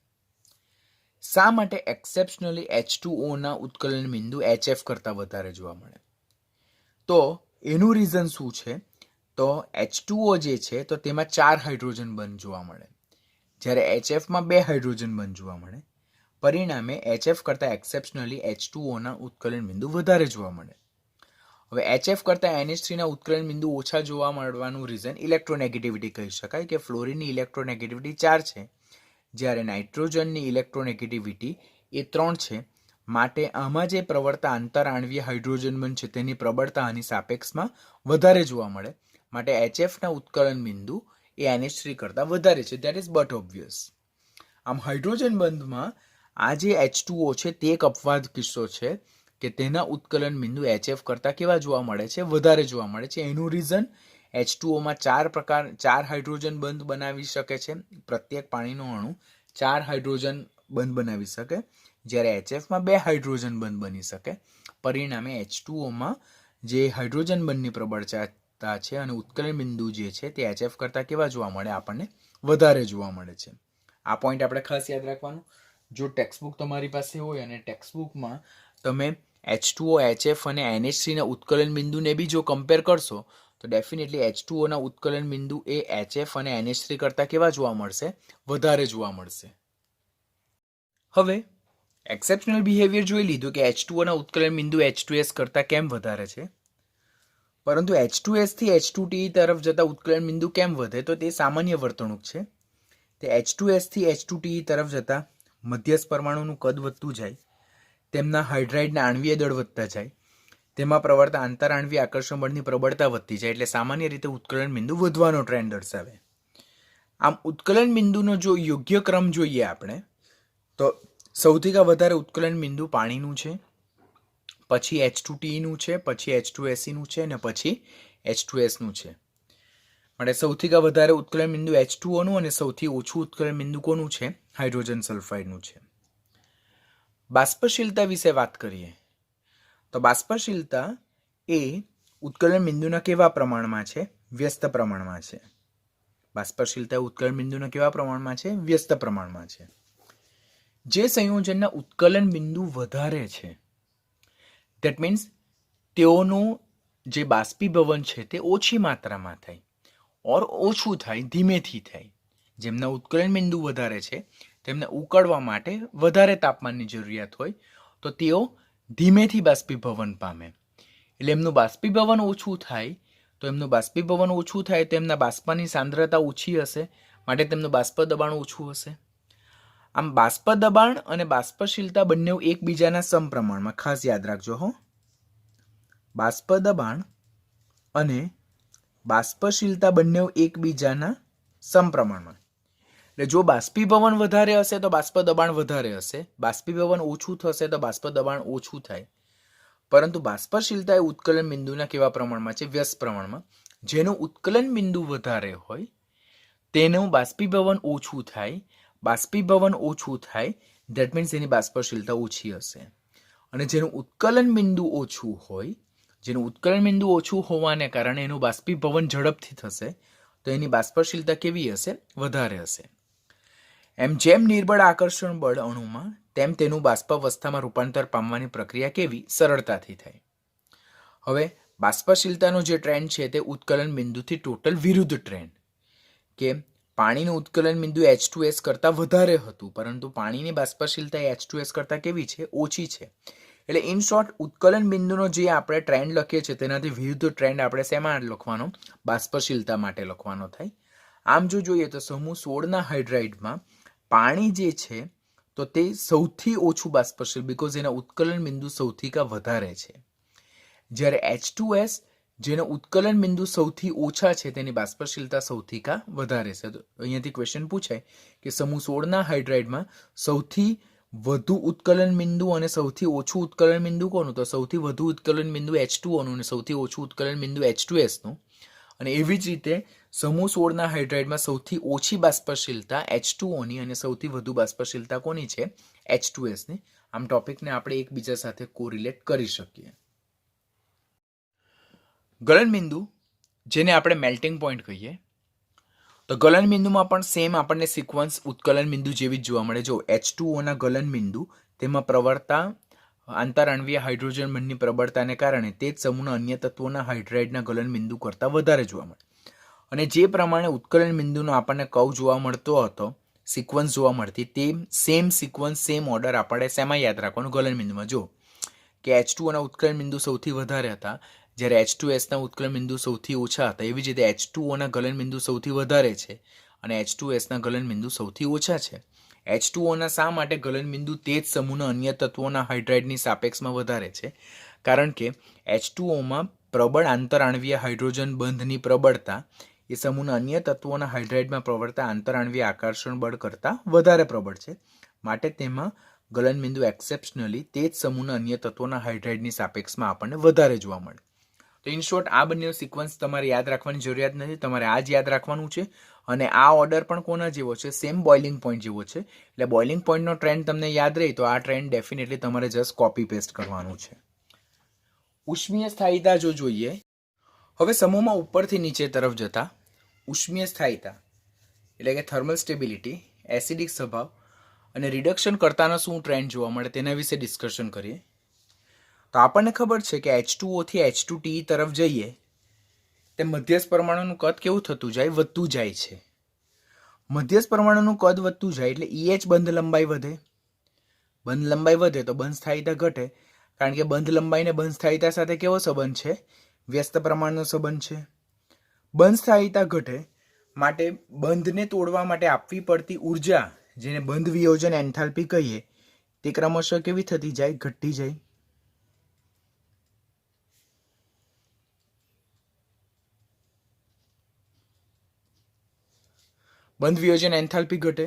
શા માટે એક્સેપ્શનલી H2Oના ઉત્કલન બિંદુ HF કરતાં વધારે જોવા મળે? તો એનું રીઝન શું છે? તો H2O જે છે તો તેમાં 4 હાઇડ્રોજન બંધ જોવા મળે, જ્યારે HFમાં 2 હાઇડ્રોજન બંધ જોવા મળે. પરિણામે HF કરતાં એક્સેપ્શનલી H2Oના ઉત્કલન બિંદુ વધારે જોવા મળે. હવે HF કરતાં NH3ના ઉત્કલન બિંદુ ઓછા જોવા મળવાનું રીઝન ઇલેક્ટ્રોનેગેટિવિટી કહી શકાય કે ફ્લોરિનની ઇલેક્ટ્રોનેગેટિવિટી 4 છે, જ્યારે નાઇટ્રોજનની ઇલેક્ટ્રોનેગેટિવિટી એ 3 છે, માટે આમાં જે પ્રબળતા આંતરઆણવીય હાઇડ્રોજન બંધ છે તેની પ્રબળતા આની સાપેક્ષમાં વધારે જોવા મળે. માટે HFના ઉત્કલન બિંદુ એ NH3 કરતાં વધારે છે. That is but obvious. આમ હાઇડ્રોજન બંધમાં આ જે H2O છે તે એક અપવાદ કિસ્સો છે કે તેના ઉત્કલન બિંદુ HF કરતાં કેવા જોવા મળે છે? વધારે જોવા મળે છે. એનું રીઝન H2Oમાં 4 હાઇડ્રોજન બંધ બનાવી શકે છે. પ્રત્યેક પાણીનો અણુ 4 હાઇડ્રોજન બંધ બનાવી શકે, જ્યારે HFમાં 2 હાઇડ્રોજન બંધ બની શકે. પરિણામે H2Oમાં જે હાઇડ્રોજન બંધની પ્રબળતા છે અને ઉત્કલન બિંદુ જે છે તે HF કરતાં કેવા જોવા મળે? આપણને વધારે જોવા મળે છે. આ પોઈન્ટ આપણે ખાસ યાદ રાખવાનું. જો ટેક્સ્ટબુક તમારી પાસે હોય અને ટેક્સ્ટબુકમાં તમે H2O, HF અને NH3ના ઉત્કલન બિંદુને બી જો કમ્પેર કરશો તો ડેફિનેટલી H2Oના ઉત્કલન બિંદુ એ HF અને NH3 કરતાં કેવા જોવા મળશે? વધારે જોવા મળશે. હવે એક્સેપ્શનલ બિહેવિયર જોઈ લીધું કે H2Oના ઉત્કલન બિંદુ H2S કરતાં કેમ વધારે છે, પરંતુ H2S થી H2TE તરફ જતા ઉત્કલન બિંદુ કેમ વધે? તો તે સામાન્ય વર્તણૂક છે. તે H2S થી H2TE તરફ જતા મધ્યસ્થ પરમાણુનું કદ વધતું જાય, તેમના હાઇડ્રાઇડના આણવીય દળ વધતા જાય, તેમાં પ્રવર્તા આંતરઆણવીય આકર્ષણ બળની પ્રબળતા વધતી જાય, એટલે સામાન્ય રીતે ઉત્કલન બિંદુ વધવાનો ટ્રેન્ડ દર્શાવે. આમ ઉત્કલન બિંદુનો જો યોગ્ય ક્રમ જોઈએ આપણે તો સૌથી વધારે ઉત્કલન બિંદુ પાણીનું છે, પછી H2TEનું છે, પછી H2SEનું છે અને પછી H2Sનું છે. માટે સૌથી વધારે ઉત્કલન બિંદુ H2Oનું અને સૌથી ઓછું ઉત્કલન બિંદુ કોનું છે? હાઇડ્રોજન સલ્ફાઇડનું છે. બાષ્પશીલતા વિશે વાત કરીએ તો બાષ્પશીલતા એ ઉત્કલન બિંદુના કેવા પ્રમાણમાં છે? વ્યસ્ત પ્રમાણમાં છે. બાષ્પશીલતા ઉત્કલન બિંદુના કેવા પ્રમાણમાં છે? વ્યસ્ત પ્રમાણમાં છે. જે સંયોજનના ઉત્કલન બિંદુ વધારે છે, ધેટ મીન્સ તેઓનું જે બાષ્પીભવન છે તે ઓછી માત્રામાં થાય ઓર ઓછું થાય, ધીમેથી થાય. જેમના ઉત્કલન બિંદુ વધારે છે તેમને ઉકળવા માટે વધારે તાપમાનની જરૂરિયાત હોય તો તેઓ ધીમેથી બાષ્પીભવન પામે. એટલે એમનું બાષ્પીભવન ઓછું થાય તો એમના બાષ્પની સાંદ્રતા ઓછી હશે, માટે તેમનું બાષ્પ દબાણ ઓછું હશે. આમ બાષ્પ દબાણ અને બાષ્પશીલતા બંને એકબીજાના સમપ્રમાણમાં, ખાસ યાદ રાખજો હો. બાષ્પ દબાણ અને બાષ્પશીલતા બંને એકબીજાના સમપ્રમાણમાં. એટલે જો બાષ્પીભવન વધારે હશે તો બાષ્પ દબાણ વધારે હશે, બાષ્પીભવન ઓછું થશે તો બાષ્પ દબાણ ઓછું થાય. પરંતુ બાષ્પશીલતા એ ઉત્કલન બિંદુના કેવા પ્રમાણમાં છે? વ્યસ્ત પ્રમાણમાં. જેનું ઉત્કલન બિંદુ વધારે હોય તેનું બાષ્પીભવન ઓછું થાય. બાષ્પીભવન ઓછું થાય ધેટ મીન્સ એની બાષ્પશીલતા ઓછી હશે. અને જેનું ઉત્કલન બિંદુ ઓછું હોવાને કારણે એનું બાષ્પીભવન ઝડપથી થશે તો એની બાષ્પશીલતા કેવી હશે? વધારે હશે. જેમ નિર્બળ આકર્ષણ બળ અણુમાં તેમ તેનું બાષ્પાવસ્થામાં રૂપાંતર પામવાની પ્રક્રિયા કેવી? સરળતાથી થાય. હવે બાષ્પશીલતાનો જે ટ્રેન્ડ છે તે ઉત્કલન બિંદુથી ટોટલ વિરુદ્ધ ટ્રેન્ડ, કે પાણીનું ઉત્કલન બિંદુ H2S કરતાં વધારે હતું પરંતુ પાણીની બાષ્પશીલતા H2S કરતાં કેવી છે? ઓછી છે. એટલે ઇન શોર્ટ ઉત્કલન બિંદુનો જે આપણે ટ્રેન્ડ લખીએ છીએ તેનાથી વિરુદ્ધ ટ્રેન્ડ આપણે શેમાં લખવાનો? બાષ્પશીલતા માટે લખવાનો થાય. આમ જો જોઈએ તો સમૂહ 16ના હાઇડ્રાઇડમાં પાણી જે છે તો તે સૌથી ઓછું બાષ્પશીલ, બિકોઝ એના ઉત્કલન બિંદુ સૌથી વધારે છે. જ્યારે H2S જેનો ઉત્કલન બિંદુ સૌથી ઓછા છે તેની બાષ્પશીલતા સૌથી વધારે છે. તો અહીંયાથી ક્વેશ્ચન પૂછાય કે સમૂહ 16ના હાઇડ્રાઇડમાં સૌથી વધુ ઉત્કલન બિંદુ અને સૌથી ઓછું ઉત્કલન બિંદુ કોનું? તો સૌથી વધુ ઉત્કલન બિંદુ H2Oનું અને સૌથી ઓછું ઉત્કલન બિંદુ H2Sનું. અને એવી જ રીતે સમૂહ 16ના હાઇડ્રાઇડમાં સૌથી ઓછી બાષ્પશીલતા H2Oની અને સૌથી વધુ બાષ્પશીલતા કોની છે? H2Sની. આમ ટોપિકને આપણે એકબીજા સાથે કોરિલેટ કરી શકીએ. ગલનબિંદુ જેને આપણે મેલ્ટિંગ પોઈન્ટ કહીએ તો ગલનબિંદુમાં પણ સેમ આપણને સિક્વન્સ ઉત્કલન બિંદુ જેવી જ જોવા મળે. જો H2Oના ગલનબિંદુ તેમાં પ્રવર્તા આંતરઆણવીય હાઇડ્રોજન બંધની પ્રબળતાને કારણે તે જ સમૂહના અન્ય તત્વોના હાઇડ્રાઇડના ગલનબિંદુ કરતાં વધારે જોવા મળે. અને જે પ્રમાણે ઉત્કલન બિંદુનો આપણને કર્વ જોવા મળતો હતો, સિક્વન્સ જોવા મળતી, તે સેમ સિક્વન્સ સેમ ઓર્ડર આપણે શેમાં યાદ રાખવાનું? ગલનબિંદુમાં. જો કે H2Oના ઉત્કલન બિંદુ સૌથી વધારે હતા જ્યારે H2Sના ઉત્કલન બિંદુ સૌથી ઓછા હતા, એવી જ રીતે H2Oના ગલન બિંદુ સૌથી વધારે છે અને H2Sના ગલન બિંદુ સૌથી ઓછા છે. H2O શા માટે ગલનબિંદુ તે જ સમૂહના અન્ય તત્વોના હાઇડ્રાઇડની સાપેક્ષમાં વધારે છે? કારણ કે H2Oમાં પ્રબળ આંતરાણવીય હાઇડ્રોજન બંધની પ્રબળતા એ સમૂહના અન્ય તત્વોના હાઇડ્રાઇડમાં પ્રવર્તતા આંતરાણવીય આકર્ષણ બળ કરતાં વધારે પ્રબળ છે. માટે તેમાં ગલનબિંદુ એક્સેપ્શનલી તે જ સમૂહના અન્ય તત્વોના હાઇડ્રાઇડની સાપેક્ષમાં આપણને વધારે જોવા મળે. તો ઇન શોર્ટ આ બંનેનો સિક્વન્સ તમારે યાદ રાખવાની જરૂરિયાત નથી, તમારે આ જ યાદ રાખવાનું છે. અને આ ઓર્ડર પણ કોના જેવો છે? સેમ બોઇલિંગ પોઈન્ટ જેવો છે. એટલે બોઇલિંગ પોઈન્ટનો ટ્રેન્ડ તમને યાદ રહી તો આ ટ્રેન્ડ ડેફિનેટલી તમારે જસ્ટ કોપી પેસ્ટ કરવાનું છે. ઉષ્મીય સ્થાયીતા જો જોઈએ, હવે સમૂહમાં ઉપરથી નીચે તરફ જતા ઉષ્મીય સ્થાયીતા એટલે કે થર્મલ સ્ટેબિલિટી, એસિડિક સ્વભાવ અને રિડક્શન કરતાનો શું ટ્રેન્ડ જોવા મળે તેના વિશે ડિસ્કશન કરીએ. તો આપણને ખબર છે કે H2O થી H2Te તરફ જઈએ તે મધ્યસ્થ પરમાણુનું કદ કેવું થતું જાય? વધતું જાય છે. મધ્યસ્થ પરમાણુનું કદ વધતું જાય એટલે EH બંધ લંબાઈ વધે. બંધ લંબાઈ વધે તો બંધ સ્થાયીતા ઘટે, કારણ કે બંધ લંબાઈને બંધ સ્થાયીતા સાથે કેવો સંબંધ છે? વ્યસ્ત પ્રમાણનો સંબંધ છે. બંધ સ્થાયીતા ઘટે માટે બંધને તોડવા માટે આપવી પડતી ઉર્જા, જેને બંધ વિયોજન એન્થાલ્પી કહીએ, તે ક્રમશઃ કેવી થતી જાય? ઘટતી જાય. બંધ વિયોજન એન્થાલ્પી ઘટે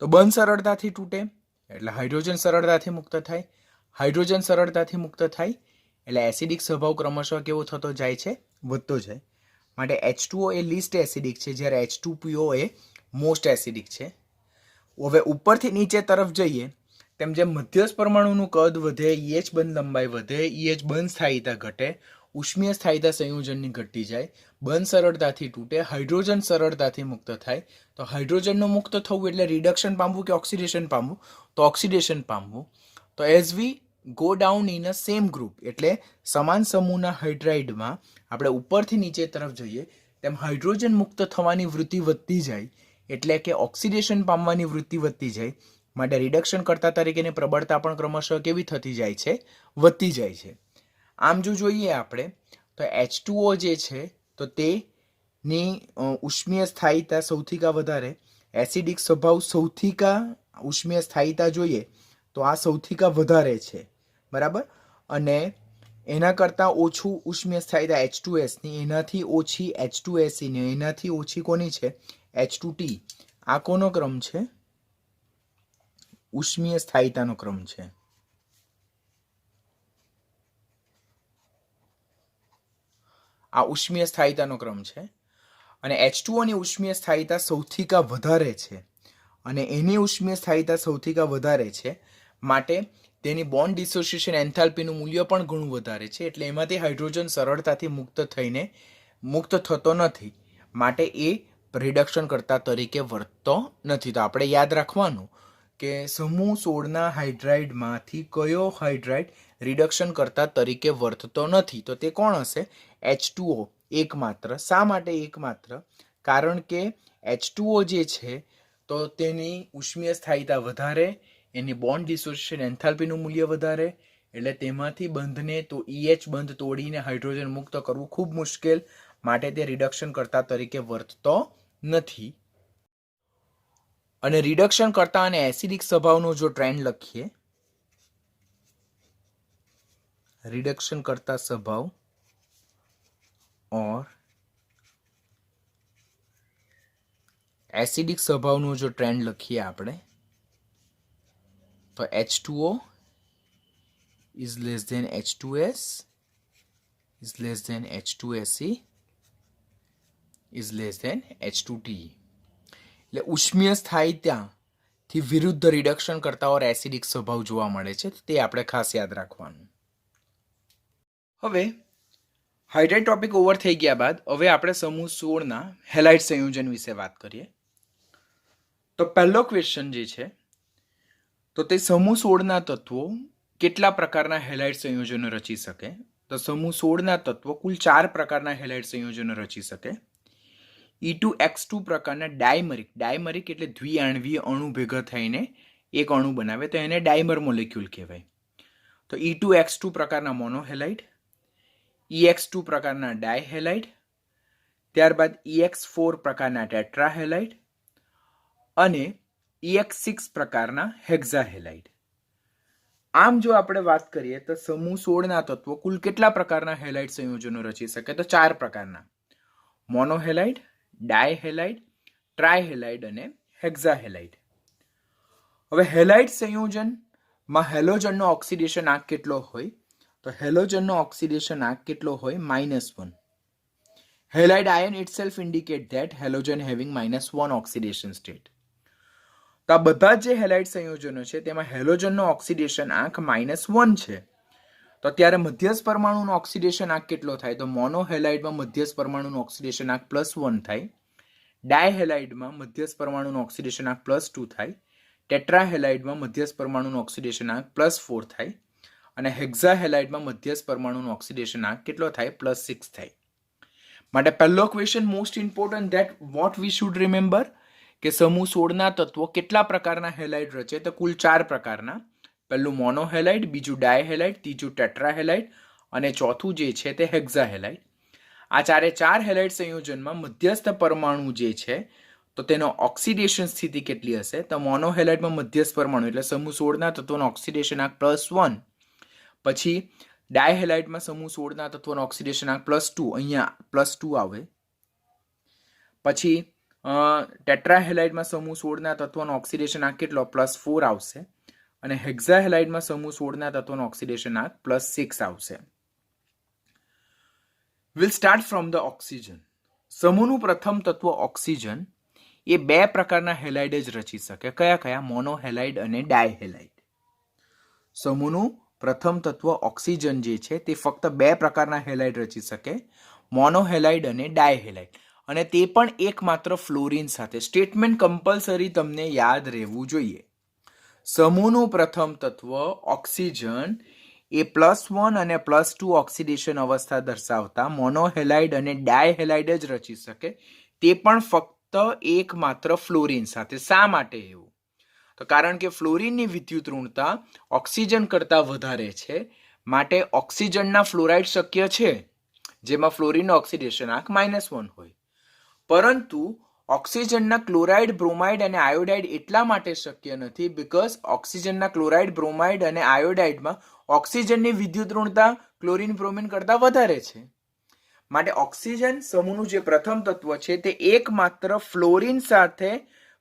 તો બંધ સરળતાથી તૂટે એટલે હાઇડ્રોજન સરળતાથી મુક્ત થાય. હાઇડ્રોજન સરળતાથી મુક્ત થાય એટલે એસિડિક સ્વભાવ ક્રમશઃ કેવો થતો જાય છે? વધતો જાય. માટે H2O એ લીસ્ટ એસિડિક છે, જ્યારે H2PO એ મોસ્ટ એસિડિક છે. હવે ઉપરથી નીચે તરફ જઈએ તેમ જેમ મધ્યસ્થ પરમાણુનું કદ વધે, EH બંધ લંબાઈ વધે, EH બંધ સ્થાયીતા ઘટે, ઉષ્મીય સ્થાયીતા સંયોજનની ઘટતી જાય, બંધ સરળતાથી તૂટે, હાઇડ્રોજન સરળતાથી મુક્ત થાય. તો હાઇડ્રોજનનું મુક્ત થવું એટલે રિડક્શન પામવું કે ઓક્સિડેશન પામવું? તો ઓક્સિડેશન પામવું. તો as we go down in a same group એટલે સમાન સમૂહના હાઇડ્રાઇડમાં આપણે ઉપરથી નીચે તરફ જઈએ તેમ હાઇડ્રોજન મુક્ત થવાની વૃત્તિ વધતી જાય એટલે કે ઓક્સિડેશન પામવાની વૃત્તિ વધતી જાય. માટે રિડક્શન કરતા તરીકેની પ્રબળતા પણ ક્રમશઃ કેવી થતી જાય છે? વધતી જાય છે. આમ જો જોઈએ આપણે તો H2O જે છે તો તેની ઉષ્મીય સ્થાયીતા સૌથી કા વધારે, એસિડિક સ્વભાવ સૌથી કા ઉષ્મીય સ્થાયીતા જોઈએ તો આ સૌથી કા વધારે છે, બરાબર. અને એના કરતાં ઓછું ઉષ્મીય સ્થાયીતા H2S ની, એનાથી ઓછી H2SE ની, એનાથી ઓછી કોની છે? H2T. આ કોનો ક્રમ છે? ઉષ્મીય સ્થાયીતાનો ક્રમ છે. આ ઉષ્મીય સ્થાયીતાનો ક્રમ છે. અને H2O ની ઉષ્મીય સ્થાયીતા સૌથી કા વધારે છે અને એની ઉષ્મીય સ્થાયીતા સૌથી કા વધારે છે માટે તેની બોન્ડ ડિસોસિએશન એન્થાલ્પીનું મૂલ્ય પણ ઘણું વધારે છે. એટલે એમાંથી હાઇડ્રોજન સરળતાથી મુક્ત થતો નથી, માટે એ રિડક્શન કરતા તરીકે વર્તતો નથી. તો આપણે યાદ રાખવાનું કે સમૂહ 16ના હાઇડ્રાઇડમાંથી કયો હાઇડ્રાઇડ રિડક્શન કરતા તરીકે વર્તતો નથી? તો તે કોણ હશે? H2O એકમાત્ર. શા માટે એકમાત્ર? કારણ કે H2O જે છે તો તેની ઉષ્મીય સ્થાયીતા વધારે, એની બોન્ડ ડિસોસિએશન એન્થાલ્પીનું મૂલ્ય વધારે, એટલે તેમાંથી બંધને તો EH બંધ તોડીને હાઇડ્રોજન મુક્ત કરવું ખૂબ મુશ્કેલ, માટે તે રિડક્શન કરતા તરીકે વર્તતો નથી. અને રિડક્શન કરતા અને એસિડિક સ્વભાવનો જો ટ્રેન્ડ લખીએ, રિડક્શન કરતા સ્વભાવ और એસિડિક સ્વભાવનો જો ટ્રેન્ડ લખીએ આપણે તો H2O is less than H2S is less than H2Se is less than H2Te. એટલે ઉષ્મીય સ્થાયીતાથી વિરુદ્ધ રિડક્શન કરતા ઓર એસિડિક સ્વભાવ જોવા મળે છે. તે આપણે ખાસ યાદ રાખવાનું. હવે હાઇડ્રાઇડ ટોપિક ઓવર થઈ ગયા બાદ હવે આપણે સમૂહ 16ના હેલાઇડ સંયોજન વિશે વાત કરીએ. તો પહેલો ક્વેશ્ચન જે છે તો તે સમૂહ 16ના તત્વો કેટલા પ્રકારના હેલાઇડ સંયોજનો રચી શકે? તો સમૂહ 16ના તત્વો કુલ 4 પ્રકારના હેલાઇડ સંયોજનો રચી શકે. E2X2 પ્રકારના ડાયમરિક એટલે દ્વિઆણવીય અણુ ભેગા થઈને એક અણુ બનાવે તો એને ડાયમર મોલેક્યુલ કહેવાય. તો E2X2 પ્રકારના મોનોહેલાઇડ, EX2 પ્રકારના ડાયહેલાઇડ, ત્યારબાદ EX4 પ્રકારના ટેટ્રાહેલાઇડ અને EX6 પ્રકારના હેક્ઝાહેલાઇડ. આમ જો આપણે વાત કરીએ તો સમૂહ 16ના તત્વો કુલ કેટલા પ્રકારના હેલાઇડ સંયોજનો રચી શકે? તો 4 પ્રકારના: મોનોહેલાઇડ, ડાયહેલાઇડ, ટ્રાયહેલાઇડ અને હેક્ઝાહેલાઇડ. હવે હેલાઇડ સંયોજનમાં હેલોજનનો ઓક્સિડેશન આંક કેટલો હોય? તો હેલોજનનો ઓક્સિડેશન આંક કેટલો હોય? -1. Halide ion itself indicate that halogen having -1 oxidation state. તો આ બધા જે હેલાઇડ સંયોજનો છે તેમાં હેલોજનનો ઓક્સિડેશન આંક -1 છે. તો ત્યારે મધ્યસ્થ પરમાણુનો ઓક્સિડેશન આંક કેટલો થાય? તો મોનોહેલાઇડમાં મધ્યસ્થ પરમાણુનો ઓક્સિડેશન આંક +1 થાય, ડાયહેલાઇડમાં મધ્યસ્થ પરમાણુનો ઓક્સિડેશન આંક +2 થાય, ટેટ્રાહેલાઇડમાં મધ્યસ્થ પરમાણુનો ઓક્સિડેશન આંક +4 થાય અને હેક્ઝાહેલાઇડમાં મધ્યસ્થ પરમાણુનો ઓક્સિડેશન આંક કેટલો થાય? +6 થાય. માટે પહેલો question most important, that what we should remember, કે સમૂહ 16ના તત્વો કેટલા પ્રકારના હેલાઇડ રચે? તો કુલ 4 પ્રકારના. પહેલું મોનોહેલાઇડ, બીજું ડાયહેલાઇડ, ત્રીજું ટેટ્રાહેલાઇડ અને ચોથું જે છે તે હેક્ઝાહેલાઇડ. આ ચારે 4 હેલાઇડ સંયોજનમાં મધ્યસ્થ પરમાણુ જે છે તો તેનો ઓક્સિડેશન સ્થિતિ કેટલી હશે? તો મોનોહેલાઇડમાં મધ્યસ્થ પરમાણુ એટલે સમૂહ 16ના તત્વોનો ઓક્સિડેશન આંક +1, પછી ડાયહેલાઇડમાં સમૂહ 16ના તત્વોનો ઓક્સિડેશન આંક +2, અહીંયા +2 આવે, પછી ટેટ્રાહેલાઇડમાં સમૂહ 16ના તત્વોનો ઓક્સિડેશન આંક કેટલો? +4 આવશે અને હેક્ઝાહેલાઇડમાં સમૂહ 16ના તત્વોનો ઓક્સિડેશન આંક +6 આવશે. Will start from the oxygen. સમૂહનું પ્રથમ તત્વ ઓક્સિજન એ 2 પ્રકારના હેલાઇડ જ રચી શકે. કયા કયા? મોનોહેલાઇડ અને ડાયહેલાઇડ. સમૂહનું પ્રથમ તત્વ ઓક્સિજન જે છે તે ફક્ત 2 પ્રકારના હેલાઇડ રચી શકે, મોનોહેલાઇડ અને ડાયહેલાઇડ, અને તે પણ એકમાત્ર ફ્લોરિન સાથે. સ્ટેટમેન્ટ કમ્પલસરી તમને યાદ રહેવું જોઈએ. સમૂહનું પ્રથમ તત્વ ઓક્સિજન એ +1 અને +2 ઓક્સિડેશન અવસ્થા દર્શાવતા મોનોહેલાઇડ અને ડાયહેલાઇડ જ રચી શકે, તે પણ ફક્ત એકમાત્ર ફ્લોરિન સાથે. શા માટે એવું? તો કારણ કે ફ્લોરિનની વિદ્યુત ઋણતા ઓક્સિજન કરતાં વધારે છે, માટે ઓક્સિજનના ફ્લોરાઇડ શક્ય છે જેમાં ફ્લોરિનનો ઓક્સિડેશન આંક -1 હોય. પરંતુ ઓક્સિજનના ક્લોરાઇડ, બ્રોમાઇડ અને આયોડાઇડ એટલા માટે શક્ય નથી બીકોઝ ઓક્સિજનના ક્લોરાઇડ, બ્રોમાઇડ અને આયોડાઇડમાં ઓક્સિજનની વિદ્યુત ઋણતા ક્લોરિન, બ્રોમિન કરતાં વધારે છે. માટે ઓક્સિજન સમૂહનું જે પ્રથમ તત્વ છે તે એકમાત્ર ફ્લોરિન સાથે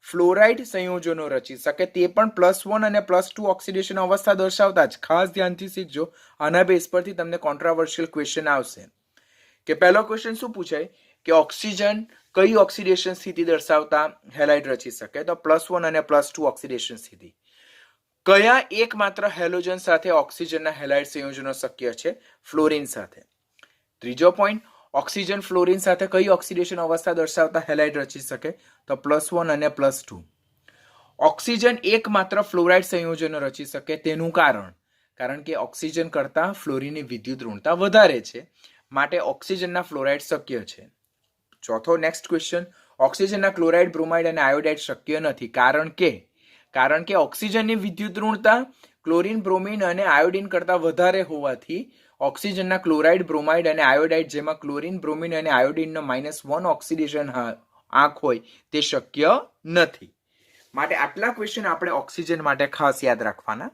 ફ્લોરાઇડ સંયોજનો રચી શકે, તે પણ +1 અને +2 ઓક્સિડેશન અવસ્થા દર્શાવતા જ. ખાસ ધ્યાનથી શીખજો, આના બેઝ પરથી તમને કોન્ટ્રાવર્શિયલ ક્વેશ્ચન આવશે. કે પહેલો ક્વેશ્ચન શું પૂછાય કે ઓક્સિજન કઈ ઓક્સિડેશન સ્થિતિ દર્શાવતા હેલાઇડ રચી શકે? તો +1 અને +2 ઓક્સિડેશન સ્થિતિ. કયા એકમાત્ર હેલોજન સાથે ઓક્સિજનના હેલાઇડ સંયોજનો શક્ય છે? ફ્લોરિન સાથે. ત્રીજો પોઈન્ટ, ઓક્સિજન ફ્લોરિન સાથે કઈ ઓક્સિડેશન અવસ્થા દર્શાવતા હેલાઇડ રચી શકે? તો +1 અને +2. ઓક્સિજન એકમાત્ર ફ્લોરાઇડ સંયોજનો રચી શકે, તેનું કારણ કે ઓક્સિજન કરતાં ફ્લોરિનની વિદ્યુત ઋણતા વધારે છે, માટે ઓક્સિજનના ફ્લોરાઇડ શક્ય છે. ચોથો નેક્સ્ટ ક્વેશ્ચન, ઓક્સિજનના ક્લોરાઇડ, બ્રોમાઇડ અને આયોડાઇડ શક્ય નથી. કારણ કે ઓક્સિજનની વિદ્યુત ઋણતા ક્લોરિન, બ્રોમિન અને આયોડિન કરતાં વધારે હોવાથી ઓક્સિજનના ક્લોરાઇડ, બ્રોમાઇડ અને આયોડાઇડ જેમાં ક્લોરિન, બ્રોમિન અને આયોડિનનો -1 ઓક્સિડેશન આંક હોય તે શક્ય નથી. માટે આટલા ક્વેશ્ચન આપણે ઓક્સિજન માટે ખાસ યાદ રાખવાના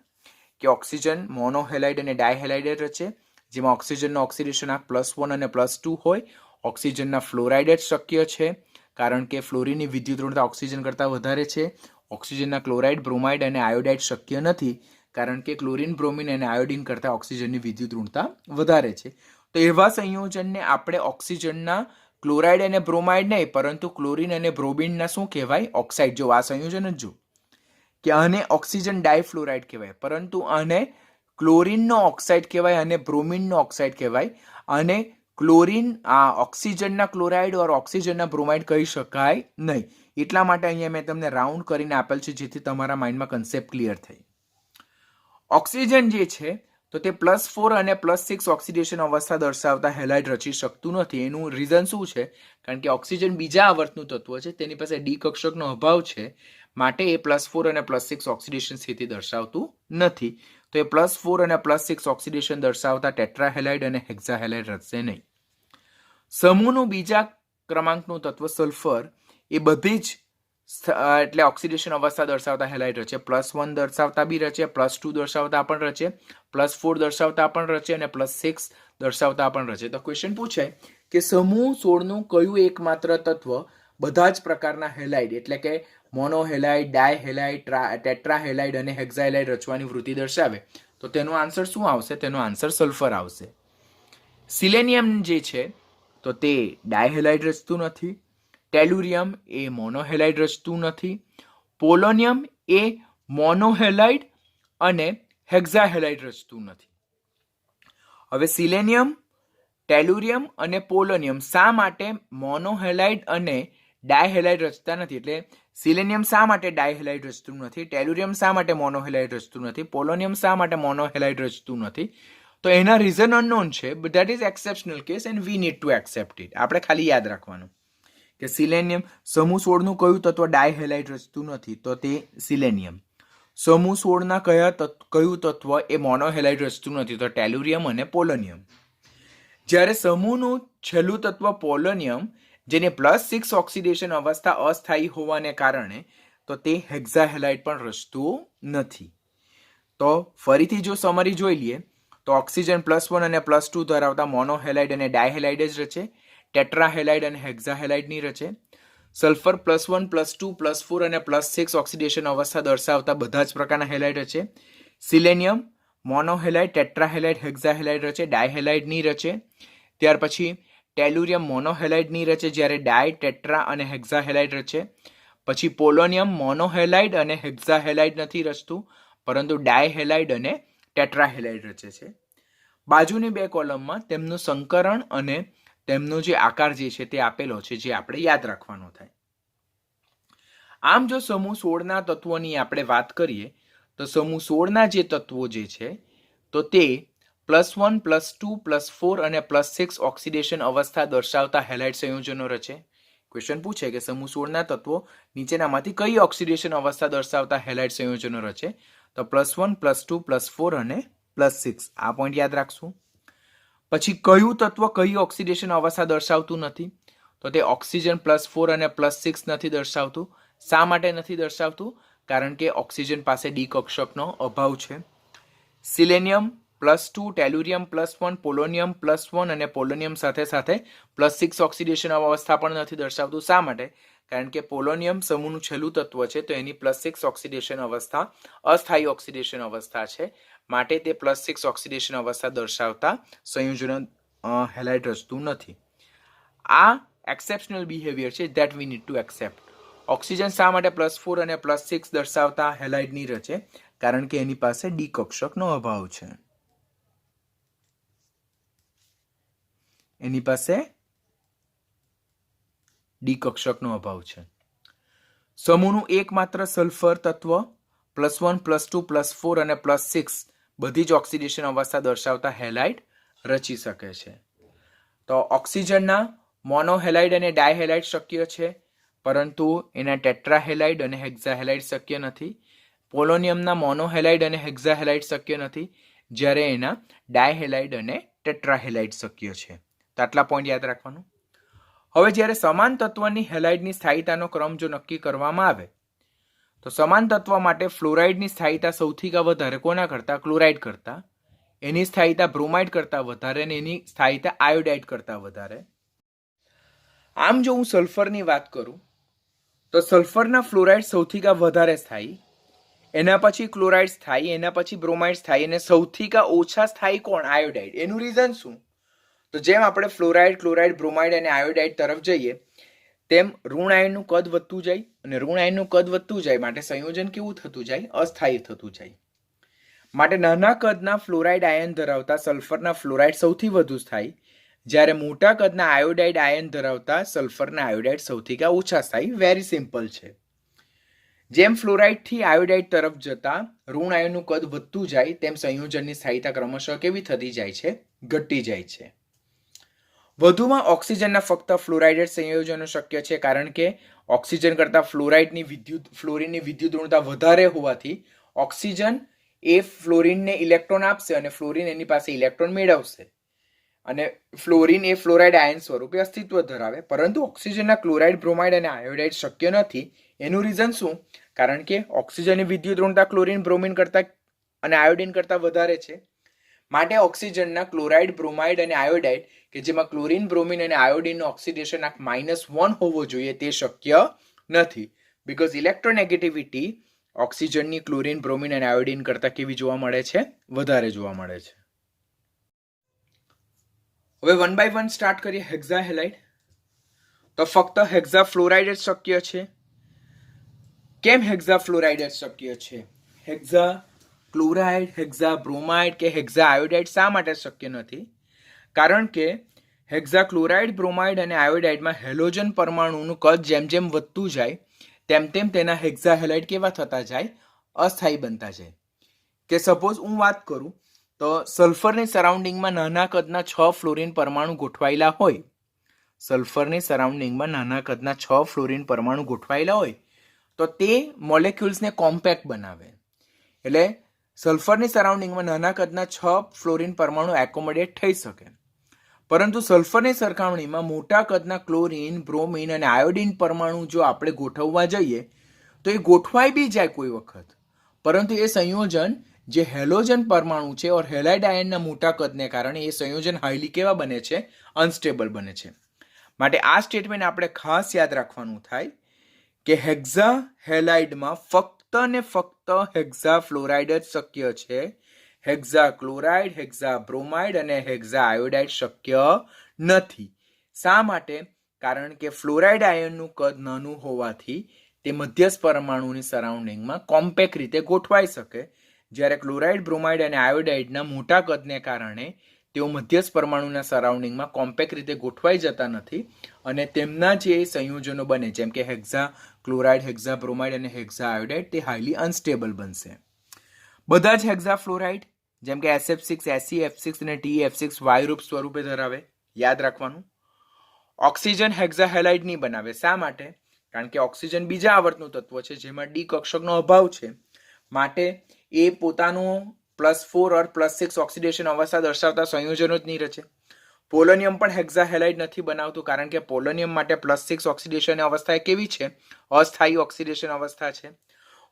કે ઓક્સિજન મોનોહેલાઇડ અને ડાયહેલાઇડ રચે, જેમાં ઓક્સિજનનો ઓક્સિડેશન આંક +1 અને +2 હોય. ઓક્સિજનના ફ્લોરાઇડ જ શક્ય છે કારણ કે ફ્લોરિનની વિદ્યુત ઋણતા ઓક્સિજન કરતાં વધારે છે. ઓક્સિજનના ક્લોરાઇડ, બ્રોમાઇડ અને આયોડાઇડ શક્ય નથી કારણ કે ક્લોરિન, બ્રોમિન અને આયોડિન કરતાં ઓક્સિજનની વિદ્યુત ઋણતા વધારે છે. તો એવા સંયોજનને આપણે ઓક્સિજનના ક્લોરાઇડ અને બ્રોમાઇડ નહીં પરંતુ ક્લોરિન અને બ્રોમિનના શું કહેવાય? ઓક્સાઇડ. જો આ સંયોજન જ જો કે આને ઓક્સિજન ડાયફ્લોરાઇડ કહેવાય, પરંતુ આને ક્લોરિનનો ઓક્સાઇડ કહેવાય અને બ્રોમિનનો ઓક્સાઇડ કહેવાય, અને ક્લોરિન ઓક્સિજનના ક્લોરાઇડ ઓર ઓક્સિજનના બ્રોમાઇડ કહી શકાય નહીં. એટલા માટે અહીંયા મેં તમને રાઉન્ડ કરીને આપેલ છે જેથી તમારા માઇન્ડમાં કન્સેપ્ટ ક્લિયર થાય. ઓક્સિજન જે છે તો તે +4 અને +6 ઓક્સિડેશન અવસ્થા દર્શાવતા હેલાઇડ રચી શકતું નથી. એનું રીઝન શું છે? કારણ કે ઓક્સિજન બીજા આવર્તનું તત્વ છે, તેની પાસે ડી કક્ષકનો અભાવ છે, માટે એ +4 અને +6 ઓક્સિડેશન સ્થિતિ દર્શાવતું નથી. તો એ +4 અને +6 ઓક્સિડેશન દર્શાવતા ટેટ્રાહેલાઇડ અને હેક્ઝાહેલાઇડ રચશે નહીં. સમૂહનું બીજા ક્રમાંકનું તત્વ સલ્ફર એ બધી જ એટલે ઓક્સિડેશન અવસ્થા દર્શાવતા હેલાઇડ રચે, +1 દર્શાવતા બી રચે, +2 દર્શાવતા પણ રચે, +4 દર્શાવતા પણ રચે અને +6 દર્શાવતા પણ રચે. તો ક્વેશ્ચન પૂછાય કે સમૂહ 16નું કયું એકમાત્ર તત્વ બધા જ પ્રકારના હેલાઇડ એટલે કે મોનોહેલાઇડ, ડાયહેલાઇડ, ટેટ્રાહેલાઇડ અને હેક્સાહેલાઇડ રચવાની વૃત્તિ દર્શાવે? તો તેનો આન્સર શું આવશે? તેનો આન્સર સલ્ફર આવશે. સિલેનિયમ જે છે તો તે ડાયહેલાઇડ રચતું નથી, ટેલુરિયમ એ મોનોહેલાઇડ રચતું નથી, પોલોનિયમ એ મોનોહેલાઇડ અને હેક્સાહેલાઇડ રચતું નથી. હવે સિલેનિયમ, ટેલુરિયમ અને પોલોનિયમ શા માટે મોનોહેલાઇડ અને ડાયહેલાઇડ રચતા નથી? એટલે સિલેનિયમ શા માટે ડાયહેલાઇડ રચતું નથી, ટેલુરિયમ શા માટે મોનોહેલાઇડ રચતું નથી, પોલોનિયમ શા માટે મોનોહેલાઇડ રચતું નથી? તો એના રીઝન અનનોન છે, but that is exceptional case and we need two accept it. આપણે ખાલી યાદ રાખવાનું કે સિલેનિયમ સમૂહ 16નું કયું તત્વ ડાયહેલાઇડ રચતું નથી? તો તે સિલેનિયમ. સમૂહ 16ના કયું તત્વ એ મોનોહેલાઇડ રચતું નથી? તો ટેલુરિયમ અને પોલોનિયમ. જ્યારે સમૂહનું છેલ્લું તત્વ પોલોનિયમ જેને +6 ઓક્સિડેશન અવસ્થા અસ્થાયી હોવાને કારણે તો તે હેક્સાહેલાઇડ પણ રચતું નથી. તો ફરીથી જો સમરી જોઈ લઈએ તો ઓક્સિજન +1 અને +2 ધરાવતા મોનોહેલાઇડ અને ડાયહેલાઇડ જ રચે, ટેટ્રાહેલાઇડ અને હેક્સાહેલાઇડની રચે. સલ્ફર +1, +2, +4 અને +6 ઓક્સિડેશન અવસ્થા દર્શાવતા બધા જ પ્રકારના હેલાઇડ રચે. સિલેનિયમ મોનોહેલાઇડ, ટેટ્રાહેલાઇડ, હેક્સાહેલાઇડ રચે, ડાયહેલાઇડની રચે. ત્યાર પછી ટેલુરિયમ મોનોહેલાઇડની રચે જ્યારે ડાય, ટેટ્રા અને હેક્સાહેલાઇડ રચે. પછી પોલોનિયમ મોનોહેલાઇડ અને હેક્સાહેલાઇડ નથી રચતું પરંતુ ડાયહેલાઇડ અને ટેટ્રાહેલાઇડ રચે છે. બાજુની બે કોલમમાં તેમનું સંકરણ અને તેમનો જે આકાર જે છે તે આપેલો છે, જે આપણે યાદ રાખવાનો થાય. આમ જો સમૂહ 16ના તત્વોની આપણે વાત કરીએ તો સમૂહ 16ના જે તત્વો જે છે તો તે +1, +2, +4 અને +6 ઓક્સિડેશન અવસ્થા દર્શાવતા હેલાઇડ સંયોજનો રચે. ક્વેશ્ચન પૂછે કે સમૂહ 16ના તત્વો નીચેનામાંથી કઈ ઓક્સિડેશન અવસ્થા દર્શાવતા હેલાઇડ સંયોજનો રચે? તો +1, +2, +4 અને +6. આ પોઈન્ટ યાદ રાખશું. પછી કયું તત્વ કઈ ઓક્સિડેશન અવસ્થા દર્શાવતું નથી? તો તે ઓક્સિજન +4 અને +6 નથી દર્શાવતું. શા માટે નથી દર્શાવતું? કારણ કે ઓક્સિજન પાસે ડી કક્ષકનો અભાવ છે. સિલેનિયમ +2, ટેલુરિયમ +1, પોલોનિયમ +1 અને પોલોનિયમ સાથે સાથે +6 ઓક્સિડેશન અવસ્થા પણ નથી દર્શાવતું. શા માટે? કારણ કે પોલોનિયમ સમૂહનું છેલ્લું તત્વ છે તો એની +6 ઓક્સિડેશન અવસ્થા અસ્થાયી ઓક્સિડેશન અવસ્થા છે, માટે તે +6 ઓક્સિડેશન અવસ્થા દર્શાવતા સંયોજન હેલાઇડ રચતું નથી. આ એક્સેપ્શનલ બિહેવિયર છે that we need two accept. Oxygen શા માટે +4 અને +6 દર્શાવતા હેલાઇડની રચે? કારણ કે એની પાસે ડી કક્ષકનો અભાવ છે. એની પાસે ડી કક્ષકનો અભાવ છે. સમૂહનું એકમાત્ર સલ્ફર તત્વ +1, +2, +4 અને +6 બધી જ ઓક્સિડેશન અવસ્થા દર્શાવતા હેલાઇડ રચી શકે છે. તો ઓક્સિજનના મોનોહેલાઇડ અને ડાયહેલાઇડ શક્ય છે પરંતુ એના ટેટ્રાહેલાઇડ અને હેક્સાહેલાઇડ શક્ય નથી. પોલોનિયમના મોનોહેલાઇડ અને હેક્સાહેલાઇડ શક્ય નથી જ્યારે એના ડાયહેલાઇડ અને ટેટ્રાહેલાઇડ શક્ય છે. તો આટલા પોઈન્ટ યાદ રાખવાનું. હવે જ્યારે સમાન તત્વની હેલાઇડની સ્થાયીતાનો ક્રમ જો નક્કી કરવામાં આવે તો સમાન તત્વ માટે ફ્લોરાઇડની સ્થાયીતા સૌથી વધારે કોના કરતાં? ક્લોરાઇડ કરતાં. એની સ્થાયીતા બ્રોમાઇડ કરતાં વધારે અને એની સ્થાયીતા આયોડાઇડ કરતાં વધારે. આમ જો હું સલ્ફરની વાત કરું તો સલ્ફરના ફ્લોરાઇડ સૌથી વધારે સ્થાયી, એના પછી ક્લોરાઇડ સ્થાયી, એના પછી બ્રોમાઇડ સ્થાયી અને સૌથી ઓછા સ્થાયી કોણ? આયોડાઇડ. એનું રીઝન શું? તો જેમ આપણે ફ્લોરાઇડ, ક્લોરાઇડ, બ્રોમાઇડ અને આયોડાઇડ તરફ જઈએ તેમ ઋણ આયનનું કદ વધતું જાય અને ઋણ આયનનું કદ વધતું જાય માટે સંયોજન કેવું થતું જાય? અસ્થાયી થતું જાય. માટે નાના કદના ફ્લોરાઇડ આયન ધરાવતા સલ્ફરના ફ્લોરાઇડ સૌથી વધુ સ્થાયી, જ્યારે મોટા કદના આયોડાઇડ આયન ધરાવતા સલ્ફરના આયોડાઇડ સૌથી ઓછા સ્થાયી. વેરી સિમ્પલ છે. જેમ ફ્લોરાઇડથી આયોડાઇડ તરફ જતા ઋણ આયનનું કદ વધતું જાય તેમ સંયોજનની સ્થાયીતા ક્રમશઃ કેવી થતી જાય છે? ઘટતી જાય છે. વધુમાં ઓક્સિજનના ફક્ત ફ્લોરાઇડેડ સંયોજનો શક્ય છે કારણ કે ઓક્સિજન કરતાં ફ્લોરિનની વિદ્યુત ઋણતા વધારે હોવાથી ઓક્સિજન એ ફ્લોરિનને ઇલેક્ટ્રોન આપશે અને ફ્લોરિન એની પાસે ઇલેક્ટ્રોન મેળવશે અને ફ્લોરિન એ ફ્લોરાઇડ આયન સ્વરૂપે અસ્તિત્વ ધરાવે, પરંતુ ઓક્સિજનના ક્લોરાઇડ, બ્રોમાઇડ અને આયોડાઇડ શક્ય નથી. એનું રીઝન શું? કારણ કે ઓક્સિજનની વિદ્યુત ઋણતા ક્લોરિન, બ્રોમિન કરતા અને આયોડિન કરતા વધારે છે. માટે ઓક્સિજનના ક્લોરાઇડ, બ્રોમાઇડ અને આયોડાઇડ કે જેમાં ક્લોરિન, બ્રોમિન અને આયોડિનનો ઓક્સિડેશન આંક -1 હોવો જોઈએ તે શક્ય નથી. બીકોઝ ઇલેક્ટ્રોનેગેટિવિટી ઓક્સિજનની ક્લોરિન, બ્રોમિન અને આયોડિન કરતા કેવી જોવા મળે છે? વધારે જોવા મળે છે. હવે 1 by 1 સ્ટાર્ટ કરીએ. હેક્ઝા હેલાઇડ, તો ફક્ત હેક્ઝા ફ્લોરાઇડ જ શક્ય છે. કેમ હેક્ઝા ફ્લોરાઇડ જ શક્ય છે? હેક્ઝા ક્લોરાઇડ, હેક્ઝા બ્રોમાઇડ કે હેક્ઝા આયોડાઇડ શા માટે શક્ય નથી? કારણ કે હેક્ઝા ક્લોરાઇડ, બ્રોમાઇડ અને આયોડાઇડમાં હેલોજન પરમાણુનું કદ જેમ જેમ વધતું જાય તેમ તેમ તેના હેક્ઝા હેલાઇડ કેવા થતા જાય? અસ્થાયી બનતા જાય. કે સપોઝ હું વાત કરું તો સલ્ફરની સરાઉન્ડિંગમાં નાના કદના 6 ફ્લોરિન પરમાણુ ગોઠવાયેલા હોય, સલ્ફરની સરાઉન્ડિંગમાં નાના કદના 6 ફ્લોરિન પરમાણુ ગોઠવાયેલા હોય તો તે મોલેક્યુલ્સને કોમ્પેક્ટ બનાવે. એટલે સલ્ફરની સરાઉન્ડિંગમાં નાના કદના 6 ફ્લોરિન પરમાણુ એકોમોડેટ થઈ શકે. પરંતુ સલ્ફરની સરખામણીમાં મોટા કદના ક્લોરિન, બ્રોમિન અને આયોડિન પરમાણુ જો આપણે ગોઠવવા જઈએ તો એ ગોઠવાઈ બી જાય કોઈ વખત, પરંતુ એ સંયોજન જે હેલોજન પરમાણુ છે ઓર હેલાઇડ આયનના મોટા કદને કારણે એ સંયોજન હાઈલી કેવા બને છે? અનસ્ટેબલ બને છે. માટે આ સ્ટેટમેન્ટ આપણે ખાસ યાદ રાખવાનું થાય કે હેક્ઝા હેલાઇડમાં ફક્ત ને ફક્ત હેક્ઝા ફ્લોરાઇડ જ શક્ય છે. હેક્ઝા ક્લોરાઇડ, હેક્ઝા બ્રોમાઇડ અને હેક્ઝા આયોડાઇડ શક્ય નથી. શા માટે? કારણ કે ફ્લોરાઇડ આયનનું કદ નાનું હોવાથી તે મધ્યસ્થ પરમાણુની સરાઉન્ડિંગમાં કોમ્પેક્ટ રીતે ગોઠવાઈ શકે, જ્યારે ક્લોરાઇડ, બ્રોમાઇડ અને આયોડાઇડના મોટા કદને કારણે તેઓ મધ્યસ્થ પરમાણુના સરાઉન્ડિંગમાં કોમ્પેક્ટ રીતે ગોઠવાઈ જતા નથી અને તેમના જે સંયોજનો બને જેમ કે હેક્ઝા ક્લોરાઇડ, હેક્ઝા બ્રોમાઇડ અને હેક્ઝા આયોડાઇડ તે હાઈલી અનસ્ટેબલ બનશે. બધા જ હેક્ઝા ફ્લોરાઇડ જેમ કે SF6, SeF6 અને TeF6 વાયુરૂપ સ્વરૂપે ધરાવે. યાદ રાખવાનું. ઓક્સિજન હેક્ઝા હેલાઇડ નહીં બનાવે. શા માટે? કારણ કે ઓક્સિજન બીજા આવર્તનું તત્વ છે જેમાં ડી કક્ષકનો અભાવ છે, માટે એ પોતાનું +4 ઓર +6 ઓક્સિડેશન અવસ્થા દર્શાવતા સંયોજનો જ નહીં રચે. પોલોનિયમ પણ હેક્ઝા હેલાઇડ નથી બનાવતું કારણ કે પોલોનિયમ માટે +6 ઓક્સિડેશન અવસ્થા એ કેવી છે? અસ્થાયી ઓક્સિડેશન અવસ્થા છે.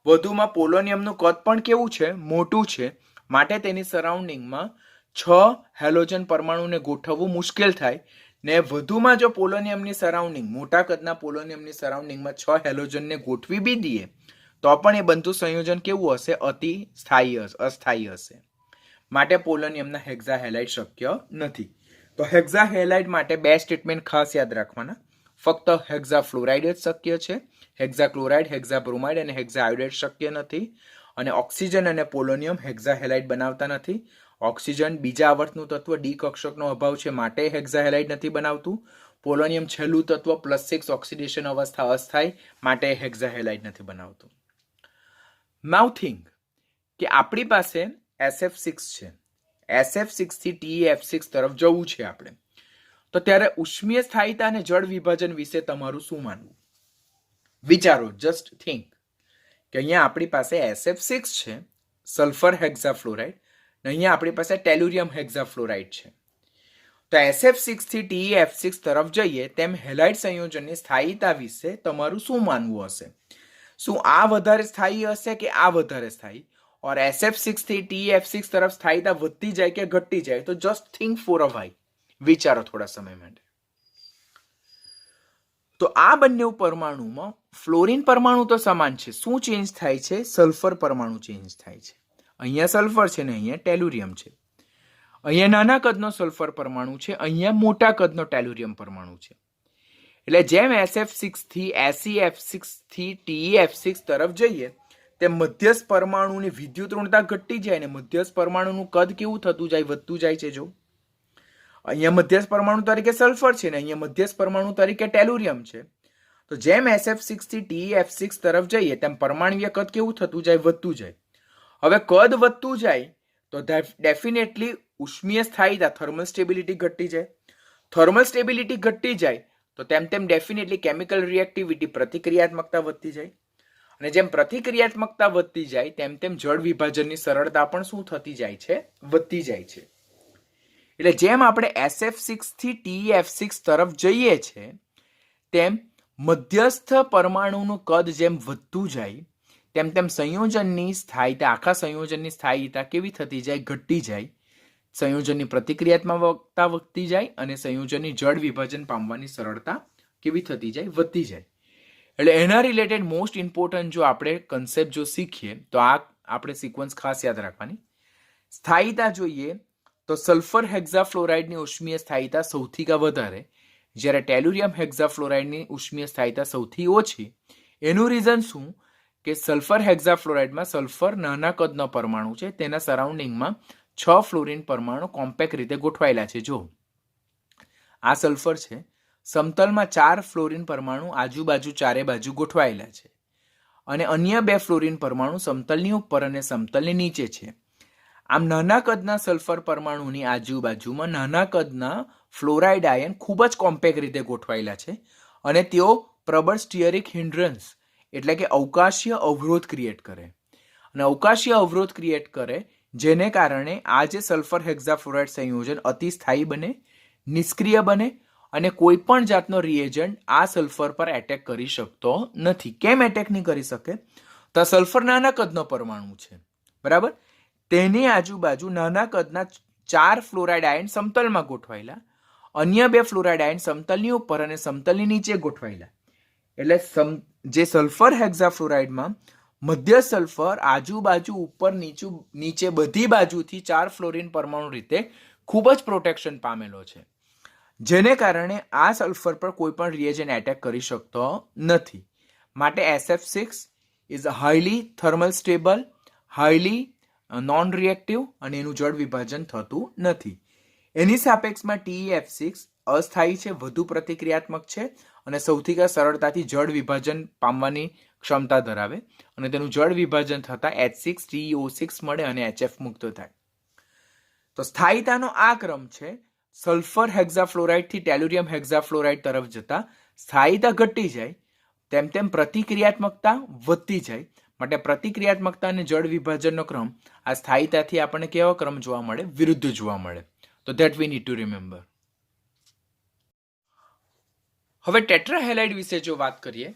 વધુમાં પોલોનિયમનું કદ પણ કેવું છે? મોટું છે, માટે તેની સરાઉન્ડિંગમાં 6 હેલોજન પરમાણુને ગોઠવવું મુશ્કેલ થાય ને વધુમાં જો પોલોનિયમની સરાઉન્ડિંગ, મોટા કદના પોલોનિયમની સરાઉન્ડિંગમાં 6 હેલોજનને ગોઠવી બી દઈએ તો પણ એ બનતું સંયોજન કેવું હશે? અતિ અસ્થાયી હશે. માટે પોલોનિયમના હેક્ઝા હેલાઇડ શક્ય નથી. તો હેક્ઝા હેલાઇડ માટે 2 સ્ટેટમેન્ટ ખાસ યાદ રાખવાના. ફક્ત હેક્ઝા ફ્લોરાઇડ જ શક્ય છે. હેક્ઝા ક્લોરાઇડ, હેક્ઝા બ્રોમાઇડ અને હેક્ઝા આયોડાઇડ શક્ય નથી. અને ઓક્સિજન અને પોલોનિયમ હેક્ઝા હેલાઇડ બનાવતા નથી. ઓક્સિજન બીજા આવર્તનું તત્વ, ડી કક્ષકનો અભાવ છે માટે હેક્ઝા હેલાઇડ નથી બનાવતું. પોલોનિયમ છેલ્લું તત્વ, +6 ઓક્સિડેશન અવસ્થા અસ્થાયી, માટે હેક્ઝા હેલાઇડ નથી બનાવતું. નાઉ થિંક કે આપણી પાસે SF6 છે. SF6 થી TeF6 તરફ જવું છે આપણે, તો ત્યારે ઉષ્મીય સ્થાયીતા અને જળ વિભાજન વિશે તમારું શું માનવું? વિચારો, જસ્ટ થિંક કે અહીંયા આપણી પાસે SF6 છે, સલ્ફર હેક્ઝા ફ્લોરાઇડ, અને અહીંયા આપણી પાસે ટેલુરિયમ હેક્ઝા ફ્લોરાઇડ છે. તો SF6 થી TeF6 તરફ જઈએ તેમ હેલાઇડ સંયોજનની સ્થાયીતા વિશે તમારું શું માનવું હશે? શું આ વધારે સ્થાયી હશે કે આ વધારે સ્થાયી? ઓર SF6 થી TeF6 તરફ સ્થાયીતા વધતી જાય કે ઘટતી જાય? તો just think for a while, વિચારો થોડા સમય માટે. તો આ બંને પરમાણુમાં ફ્લોરિન પરમાણુ તો સમાન છે. શું ચેન્જ થાય છે? સલ્ફર પરમાણુ ચેન્જ થાય છે. અહીંયા સલ્ફર છે ને અહીંયા ટેલુરિયમ છે. અહીંયા નાના કદનો સલ્ફર પરમાણુ છે, અહીંયા મોટા કદનો ટેલુરિયમ પરમાણુ છે. એટલે જેમ SF6 થી SeF6 થી TeF6 તરફ જઈએ તેમ મધ્યસ્થ પરમાણુની વિદ્યુત ઋણતા ઘટતી જાય ને મધ્યસ્થ પરમાણુનું કદ કેવું થતું જાય? વધતું જાય છે. જો અહીંયા મધ્યસ્થ પરમાણુ તરીકે સલ્ફર છે ને અહીંયા મધ્યસ્થ પરમાણુ તરીકે ટેલુરિયમ છે, તો જેમ SF6 થી TeF6 તરફ જઈએ તેમ પરમાણુય કદ કેવું થતું જાય? વધતું જાય. હવે કદ વધતું જાય તો ડેફિનેટલી ઉષ્મીય સ્થાયીતા, થર્મલ સ્ટેબિલિટી ઘટતી જાય. થર્મલ સ્ટેબિલિટી ઘટતી જાય તો તેમ તેમ ડેફિનેટલી કેમિકલ રિએક્ટિવિટી, પ્રતિક્રિયાત્મકતા વધતી જાય. અને જેમ પ્રતિક્રિયાત્મકતા વધતી જાય તેમ તેમ જળ વિભાજનની સરળતા પણ શું થતી જાય છે? વધતી જાય છે. એટલે જેમ આપણે SF6 થી TeF6 તરફ જઈએ છે તેમ મધ્યસ્થ પરમાણુનું કદ જેમ વધતું જાય તેમ તેમ સંયોજનની સ્થાયીતા, આખા સંયોજનની સ્થાયીતા કેવી થતી જાય? ઘટતી જાય. સંયોજનની પ્રતિક્રિયાત્મકતા વધતી જાય અને સંયોજનની જળ વિભાજન પામવાની સરળતા કેવી થતી જાય? વધતી જાય. એટલે એના રિલેટેડ મોસ્ટ ઇમ્પોર્ટન્ટ જો આપણે કન્સેપ્ટ જો શીખીએ તો આ આપણે સિક્વન્સ ખાસ યાદ રાખવાની. સ્થાયીતા જોઈએ તો સલ્ફર હેક્ઝાફ્લોરાઇડની ઉષ્મીય સ્થાયીતા સૌથી વધારે, જ્યારે ટેલુરિયમ હેક્ઝાફ્લોરાઇડની ઉષ્મીય સ્થાયીતા સૌથી ઓછી. એનું રીઝન શું? કે સલ્ફર હેક્ઝાફ્લોરાઇડમાં સલ્ફર નાના કદનો પરમાણુ છે, તેના સરાઉન્ડિંગમાં 6 ફ્લોરિન પરમાણુ કોમ્પેક્ટ રીતે ગોઠવાયેલા છે. જો આ સલ્ફર છે, સમતલમાં 4 ફ્લોરિન પરમાણુ આજુબાજુ ચારે બાજુ ગોઠવાયેલા છે અને અન્ય 2 ફ્લોરિન પરમાણુ સમતલની ઉપર અને સમતલની નીચે છે. આમ નાના કદના સલ્ફર પરમાણુની આજુબાજુમાં નાના કદના ફ્લોરાઇડ આયન ખૂબ જ કોમ્પેક્ટ રીતે ગોઠવાયેલા છે અને તેઓ પ્રબળ સ્ટીયરિક હિન્ડ્રન્સ એટલે કે અવકાશીય અવરોધ ક્રિએટ કરે. અને અવકાશીય અવરોધ ક્રિએટ કરે જેને કારણે આ જે સલ્ફર હેક્ઝાફ્લોરાઇડ સંયોજન અતિસ્થાયી બને, નિષ્ક્રિય બને અને કોઈ પણ જાતનો રિએજન્ટ આ સલ્ફર પર એટેક કરી શકતો નથી. કેમ એટેક નહીં કરી શકે? તો સલ્ફર નાના કદનો પરમાણુ છે, બરાબર? તેની આજુબાજુ નાના કદના 4 ફ્લોરાઇડ આયન સમતલમાં ગોઠવાયેલા, અન્ય 2 ફ્લોરાઇડ આયન સમતલની ઉપર અને સમતલની નીચે ગોઠવાયેલા. એટલે જે સલ્ફર હેક્ઝાફ્લોરાઇડમાં મધ્ય સલ્ફર આજુબાજુ ઉપર નીચે બધી બાજુથી 4 ફ્લોરિન પરમાણુ રીતે ખૂબ જ પ્રોટેક્શન પામેલો છે, જેને કારણે આ સલ્ફર પર કોઈ પણ રિએજન્ટ એટેક કરી શકતો નથી. માટે SF6 is highly thermal stable, highly non reactive અને એનું જળ વિભાજન થતું નથી. એની સાપેક્ષમાં TeF6 અસ્થાયી છે, વધુ પ્રતિક્રિયાત્મક છે અને સૌથી સરળતાથી જળ વિભાજન પામવાની ક્ષમતા ધરાવે અને તેનું જળ વિભાજન થતાં H6TeO6 મળે અને HF મુક્ત થાય. તો સ્થાયીતાનો આ ક્રમ છે. સલ્ફર હેક્ઝાફ્લોરાઇડ થી ટેલુરિયમ હેક્ઝાફ્લોરાઇડ તરફ જતા સ્થાયીતા ઘટી જાય તેમ તેમ પ્રતિક્રિયાત્મકતા વધતી જાય. માટે પ્રતિક્રિયાત્મકતા અને જળ વિભાજનનો ક્રમ આ સ્થાયીતાથી આપણને કેવો ક્રમ જોવા મળે? વિરુદ્ધ જોવા મળે. તો that we need to remember. હવે ટેટ્રાહેલાઇડ વિશે જો વાત કરીએ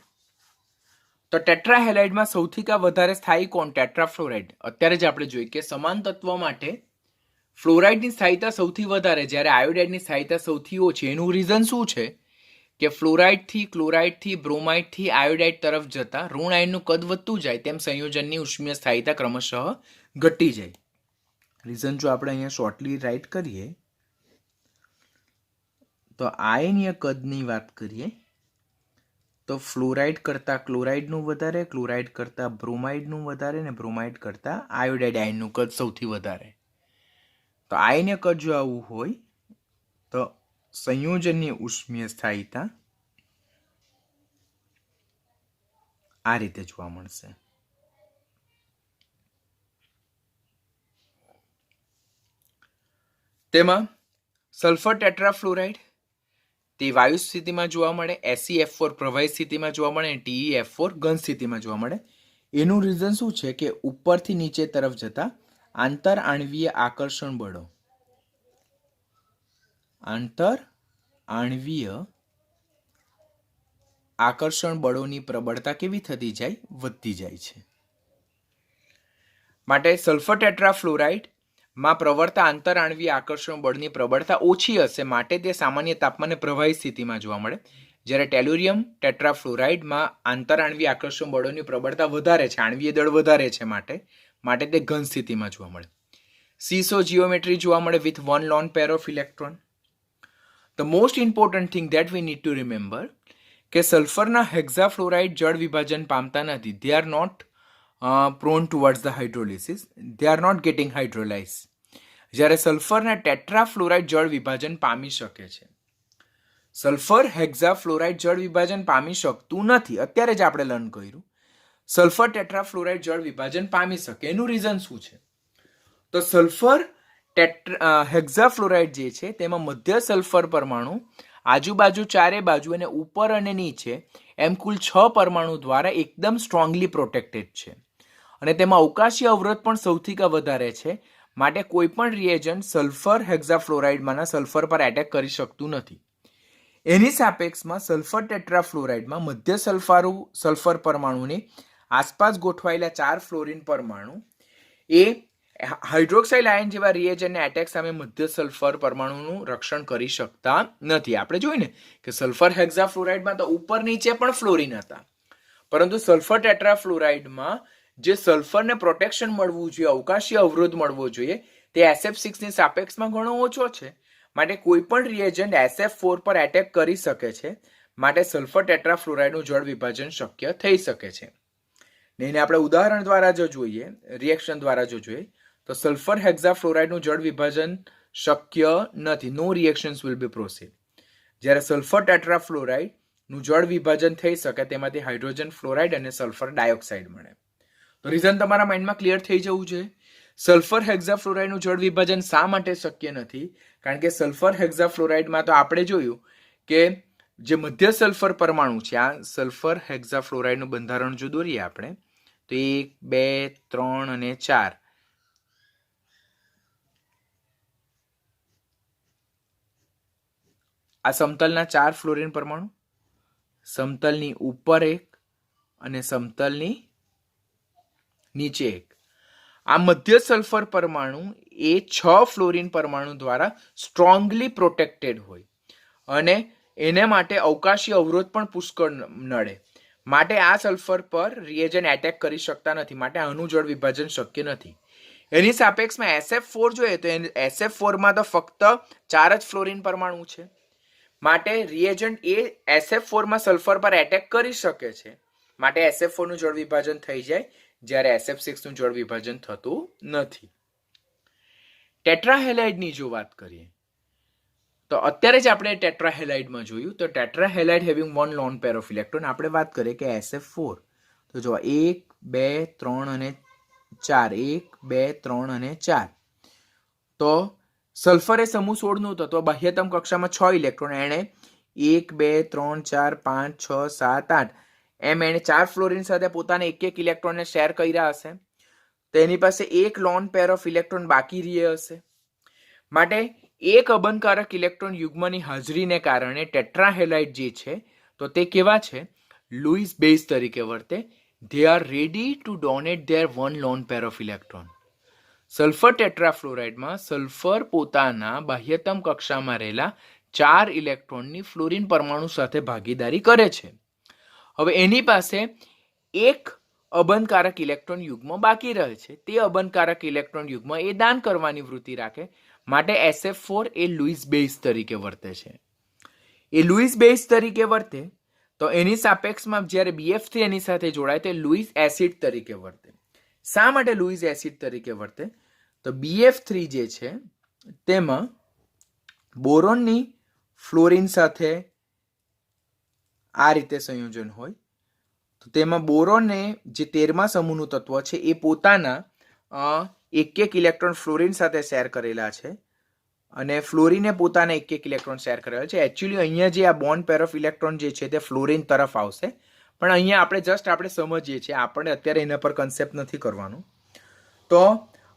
તો ટેટ્રાહેલાઇડમાં સૌથી વધારે સ્થાયી કોણ? ટેટ્રાફ્લોરાઇડ. અત્યારે જ આપણે જોઈ કે સમાન તત્વો માટે ફ્લોરાઇડની સ્થાયીતા સૌથી વધારે, જ્યારે આયોડાઇડની સ્થાયીતા સૌથી ઓછી. એનું રીઝન શું છે? કે ફ્લોરાઇડથી, ક્લોરાઇડથી, બ્રોમાઇડથી આયોડાઇડ તરફ જતા ઋણ આયનનું કદ વધતું જાય તેમ સંયોજનની ઉષ્મીય સ્થાયીતા ક્રમશઃ ઘટી જાય. રીઝન જો આપણે અહીંયા શોર્ટલી રાઇટ કરીએ તો આયનીય કદની વાત કરીએ તો ફ્લોરાઇડ કરતાં ક્લોરાઇડનું વધારે, ક્લોરાઇડ કરતાં બ્રોમાઇડનું વધારે ને બ્રોમાઇડ કરતાં આયોડાઇડ આયનનું કદ સૌથી વધારે. તો આયનીય કદ જો આવું હોય તો સંયોજનની ઉષ્મીય સ્થાયીતા આ રીતે જોવા મળશે. તેમાં સલ્ફર ટેટ્રાફ્લોરાઇડ તે વાયુ સ્થિતિમાં જોવા મળે, SeF4 પ્રવાહી સ્થિતિમાં જોવા મળે અને TeF4 ઘન સ્થિતિમાં જોવા મળે. એનું રીઝન શું છે? કે ઉપરથી નીચે તરફ જતા આંતર આણ્વીય આકર્ષણ બળો, આંતર આણ્વીય આકર્ષણ બળોની પ્રબળતા કેવી થતી જાય? વધતી જાય છે. માટે સલ્ફર ટેટ્રાફ્લોરાઇડ માં પ્રવર્તા આંતર આણ્વીય આકર્ષણ બળની પ્રબળતા ઓછી હશે, માટે તે સામાન્ય તાપમાને પ્રવાહી સ્થિતિમાં જોવા મળે. જ્યારે ટેલુરિયમ ટેટ્રાફ્લોરાઇડમાં આંતર આણ્વીય આકર્ષણ બળોની પ્રબળતા વધારે છે, આણ્વીય દળ વધારે છે, માટે તે ઘન સ્થિતિમાં જોવા મળે. સીસો જીઓમેટ્રી જોવા મળે with 1 lone pair of electron. The most important thing that we need to remember કે સલ્ફરના હેક્ઝાફ્લોરાઇડ જળ વિભાજન પામતા નથી. They are not prone towards the hydrolysis. They are not getting hydrolyzed. જ્યારે સલ્ફરના ટેટ્રાફ્લોરાઇડ જળ વિભાજન પામી શકે છે, સલ્ફર હેક્ઝાફ્લોરાઇડ જળ વિભાજન પામી શકતું નથી. અત્યારે જ આપણે લર્ન કર્યું સલ્ફર ટેટ્રાફ્લોરાઇડ જળ વિભાજન પામી શકે. એનું રીઝન શું છે? તો સલ્ફર હેક્ઝાફ્લોરાઇડ જે છે તેમાં મધ્ય સલ્ફર પરમાણુ આજુબાજુ ચારે બાજુ અને ઉપર અને નીચે એમ કુલ 6 પરમાણુ દ્વારા એકદમ સ્ટ્રોંગલી પ્રોટેક્ટેડ છે અને તેમાં અવકાશી અવરોધ પણ સૌથી વધારે છે. માટે કોઈ પણ રિએજન્ટ સલ્ફર હેક્ઝાફ્લોરાઇડમાંના સલ્ફર પર એટેક કરી શકતું નથી. એની સાપેક્ષમાં સલ્ફર ટેટ્રાફ્લોરાઇડમાં મધ્ય સલ્ફર પરમાણુની આસપાસ ગોઠવાયેલા 4 ફ્લોરિન પરમાણુ એ હાઇડ્રોક્સાઇલ આયન જેવા રિએજન્ટને એટેક સામે મધ્ય સલ્ફર પરમાણુનું રક્ષણ કરી શકતા નથી. આપણે જોયું ને કે સલ્ફર હેક્ઝાફ્લોરાઇડમાં તો ઉપર નીચે પણ ફ્લોરિન હતા, પરંતુ સલ્ફર ટેટ્રાફ્લોરાઇડમાં જે સલ્ફરને પ્રોટેક્શન મળવું જોઈએ, અવકાશીય અવરોધ મળવો જોઈએ, તે SF6 ની સાપેક્ષમાં ઘણો ઓછો છે. માટે કોઈ પણ રિએજન્ટ SF4 પર એટેક કરી શકે છે. માટે સલ્ફર ટેટ્રાફ્લોરાઇડનું જળ વિભાજન શક્ય થઈ શકે છે. એને આપણે ઉદાહરણ દ્વારા જો જોઈએ, રિએક્શન દ્વારા જો જોઈએ, તો સલ્ફર હેક્ઝાફ્લોરાઇડનું જળ વિભાજન શક્ય નથી. નો રિએક્શન્સ વિલ બી પ્રોસીડ. જ્યારે સલ્ફર ટેટ્રાફ્લોરાઇડનું જળ વિભાજન થઈ શકે તેમાંથી હાઇડ્રોજન ફ્લોરાઇડ અને સલ્ફર ડાયોક્સાઇડ મળે. તો રીઝન તમારા માઇન્ડમાં ક્લિયર થઈ જવું જોઈએ. સલ્ફર હેક્ઝાફ્લોરાઇડનું જળ વિભાજન શા માટે શક્ય નથી? કારણ કે સલ્ફર હેક્ઝાફ્લોરાઇડમાં તો આપણે જોયું કે જે મધ્ય સલ્ફર પરમાણુ છે, આ સલ્ફર હેક્ઝાફ્લોરાઇડનું બંધારણ જો દોરીએ આપણે, તો 1, 2, 3 અને 4 આ સમતલના 4 ફ્લોરિન પરમાણુ, સમતલની ઉપર એક અને સમતલની નીચે એક. આ મધ્ય સલ્ફર પરમાણુ એ 6 ફ્લોરિન પરમાણુ દ્વારા સ્ટ્રોંગલી પ્રોટેક્ટેડ હોય અને એને માટે અવકાશી અવરોધ પણ પુષ્કળ નડે. માટે આ સલ્ફર પર રિએજન્ટ એટેક કરી શકતા નથી. માટે આનું જળ વિભાજન શક્ય નથી. એની સાપેક્ષમાં SF4 જોઈએ તો SF4 માં તો ફક્ત 4 જ ફ્લોરિન પરમાણુ છે. માટે રિએજન્ટ એ SF4 માં સલ્ફર પર એટેક કરી શકે છે. માટે SF4 નું જળ વિભાજન થઈ જાય, જ્યારે SF6 નું જળ વિભાજન થતું નથી. ટેટ્રાહેલાઇડની જો વાત કરીએ તો અત્યારે જ આપણે ટેટ્રાહેલાઇડમાં જોયું, તો tetrahalide having one lone pair of electron. આપણે વાત કરીએ કે SF4, તો જો 1, 2, 3 અને 4, 1, 2, 3 અને 4. તો સલ્ફર એ સમૂહ 16 નું તત્વ, બાહ્યતમ કક્ષામાં 6 ઇલેક્ટ્રોન, એણે 1, 2, 3, 4, 5, 6, 7, 8 એમ એણે 4 ફ્લોરિન સાથે પોતાને એક ઇલેક્ટ્રોનને શેર કર્યા હશે. તો એની પાસે એક લોન પેર ઓફ ઇલેક્ટ્રોન બાકી રહે હશે. માટે એક અબંધકારક ઇલેક્ટ્રોન યુગ્મની હાજરીને કારણે ટેટ્રાહેલાઇડ જે છે તો તે કેવા છે? લુઈસ બેઝ તરીકે વર્તે. they are ready to donate their one lone pair of electron. Sulphur ટેટ્રાફ્લોરાઇડમાં સલ્ફર પોતાના બાહ્યતમ કક્ષામાં રહેલા 4 ઇલેક્ટ્રોનની ફ્લોરિન પરમાણુ સાથે ભાગીદારી કરે છે. હવે એની પાસે એક અબંધકારક ઇલેક્ટ્રોન યુગ્મ બાકી રહે છે. તે અબંધકારક ઇલેક્ટ્રોન યુગ્મ એ દાન કરવાની વૃત્તિ રાખે. માટે SF4 એ લુઈસ બેઝ તરીકે વર્તે છે. એ લુઈસ બેઝ તરીકે વર્તે તો એની સાપેક્ષમાં જ્યારે BF3 એની સાથે જોડાય તે લુઈસ એસિડ તરીકે વર્તે. શા માટે લુઈસ એસિડ તરીકે વર્તે? તો BF3 જે છે તેમાં બોરોનની ફ્લોરિન સાથે આ રીતે સંયોજન હોય, તો તેમાં બોરોને જે 13મા સમૂહનું તત્વ છે એ પોતાના એક ઇલેક્ટ્રોન ફ્લોરિન સાથે શેર કરેલા છે અને ફ્લોરિને પોતાના એક ઇલેક્ટ્રોન શેર કરેલા છે. એકચ્યુઅલી અહીંયા જે આ બોન્ડ પેર ઓફ ઇલેક્ટ્રોન જે છે તે ફ્લોરિન તરફ આવશે, પણ અહીંયા આપણે સમજીએ છીએ, આપણે અત્યારે એના પર કન્સેપ્ટ નથી કરવાનું. તો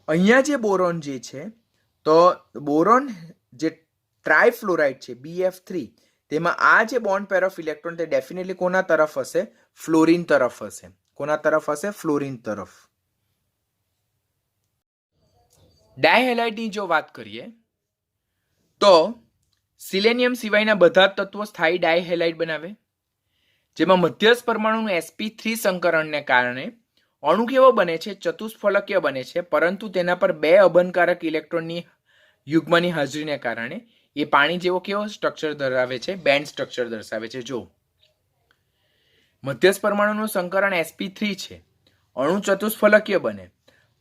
અહીંયા જે બોરોન જે છે, તો બોરોન જે ટ્રાયફ્લોરાઇડ છે BF3, તેમાં આ જે બોન્ડ પેર ઓફ ઇલેક્ટ્રોન તે ડેફિનેટલી કોના તરફ હશે? ફ્લોરિન તરફ હશે. કોના તરફ હશે? ફ્લોરિન તરફ. ડાયહેલાઇડની જો વાત કરીએ તો સિલેનિયમ સિવાયના બધા તત્વો સ્થાયી ડાયહેલાઇડ બનાવે, જેમાં મધ્યસ્થ પરમાણુનું sp3 સંકરણને કારણે અણુ કેવો બને છે? ચતુષ્ફલકીય બને છે, પરંતુ તેના પર 2 અબંધકારક ઇલેક્ટ્રોનની યુગ્મની હાજરીને કારણે એ પાણી જેવો કેવો સ્ટ્રક્ચર ધરાવે છે? બેન્ડ સ્ટ્રક્ચર દર્શાવે છે. જો મધ્યસ્થ પરમાણુનું સંકરણ sp3 છે, અણુ ચતુષ્ફલકીય બને,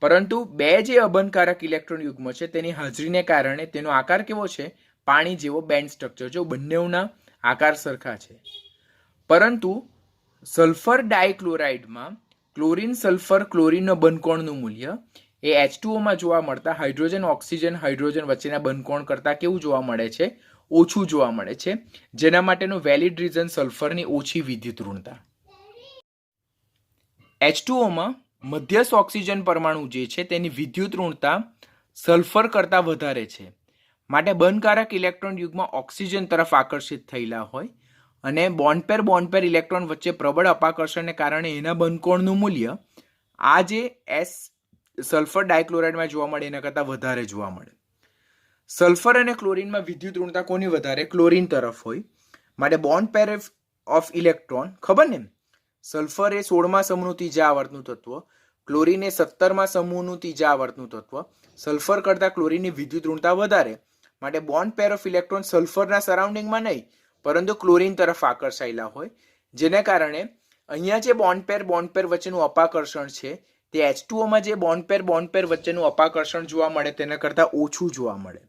પરંતુ 2 જે અબંધકારક ઇલેક્ટ્રોન યુગ્મ છે તેની હાજરીને કારણે તેનો આકાર કેવો છે? પાણી જેવો બેન્ડ સ્ટ્રક્ચર. જો બંનેના આકાર સરખા છે, પરંતુ સલ્ફર ડાયક્લોરાઇડમાં ક્લોરીન સલ્ફર ક્લોરીનનો બંધકોણનું મૂલ્ય એ H2O માં જોવા મળતા હાઇડ્રોજન ઓક્સિજન હાઇડ્રોજન વચ્ચેના બંધકોણ કરતાં કેવું જોવા મળે છે? ઓછું જોવા મળે છે, જેના માટેનું વેલિડ રીઝન સલ્ફરની ઓછી વિદ્યુત ઋણતા. H2O માં મધ્યસ્થ ઓક્સિજન પરમાણુ જે છે તેની વિદ્યુત ઋણતા સલ્ફર કરતાં વધારે છે, માટે બંધકારક ઇલેક્ટ્રોન યુગ્મ ઓક્સિજન તરફ આકર્ષિત થયેલા હોય અને બોન્ડ પેર ઇલેક્ટ્રોન વચ્ચે પ્રબળ અપાકર્ષણને કારણે એના બંધકોણનું મૂલ્ય આ જે સલ્ફર ડાયક્લોરાઇડમાં જોવા મળે એના કરતાં વધારે જોવા મળે. સલ્ફર અને ક્લોરીનમાં વિદ્યુત ઋણતા કોની વધારે? ક્લોરીન તરફ હોય, માટે બોન્ડ પેર ઓફ ઇલેક્ટ્રોન ખબર ને, સલ્ફર એ 16મા સમૂહનું ત્રીજા આવર્તનું તત્વ, ક્લોરીન એ 17મા સમૂહનું ત્રીજા આવર્તનું તત્વ. સલ્ફર કરતાં ક્લોરીનની વિદ્યુત ઋણતા વધારે, માટે બોન્ડ પેર ઓફ ઇલેક્ટ્રોન સલ્ફરના સરાઉન્ડિંગમાં નહીં પરંતુ ક્લોરીન તરફ આકર્ષાયેલા હોય, જેને કારણે અહીંયા જે બોન્ડ પેર વચ્ચેનું અપાકર્ષણ છે તે H2Oમાં જે બોન્ડ પેર વચ્ચેનું અપાકર્ષણ જોવા મળે તેના કરતાં ઓછું જોવા મળે,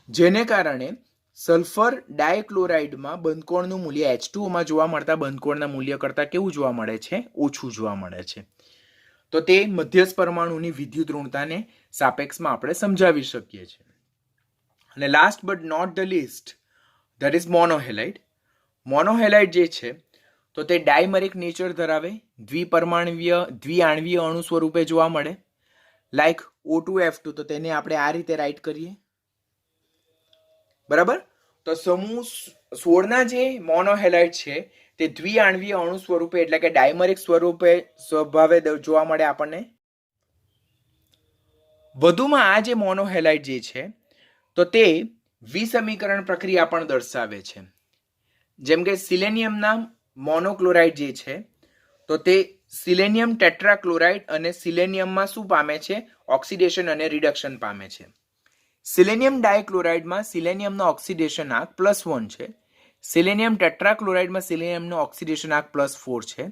જેને કારણે સલ્ફર ડાયક્લોરાઇડમાં બંધકોણનું મૂલ્ય H2Oમાં જોવા મળતા બંધકોણના મૂલ્ય કરતાં કેવું જોવા મળે છે? ઓછું જોવા મળે છે. તો તે મધ્યસ્થ પરમાણુની વિદ્યુત ઋણતાને સાપેક્ષમાં આપણે સમજાવી શકીએ છીએ. અને last but not the least, that is monohalide. Monohalide જે છે તો તે ડાયમરિક નેચર ધરાવે, દ્વિઆણવીય અણુ સ્વરૂપે જોવા મળે, લાઈક O2F2. તો તેને આપણે આ રીતે રાઇટ કરીએ, બરાબર. તો સમૂહ 16ના જે મોનોહેલાઇડ છે તે દ્વિઆણવીય અણુ સ્વરૂપે એટલે કે ડાયમરિક સ્વરૂપે સ્વભાવે જોવા મળે આપણને. વધુમાં આ જે મોનોહેલાઇડ જે છે તો તે વિસમીકરણ પ્રક્રિયા પણ દર્શાવે છે. જેમ કે સિલેનિયમના મોનોક્લોરાઇડ જે છે તો તે સિલેનિયમ ટેટ્રાક્લોરાઇડ અને સિલેનિયમમાં શું પામે છે? ઓક્સિડેશન અને રિડક્શન પામે છે. સિલેનિયમ ડાયક્લોરાઇડમાં સિલેનિયમનો ઓક્સિડેશન આંક +1 છે, સિલેનિયમ ટેટ્રાક્લોરાઇડમાં સિલેનિયમનો ઓક્સિડેશન આંક +4 છે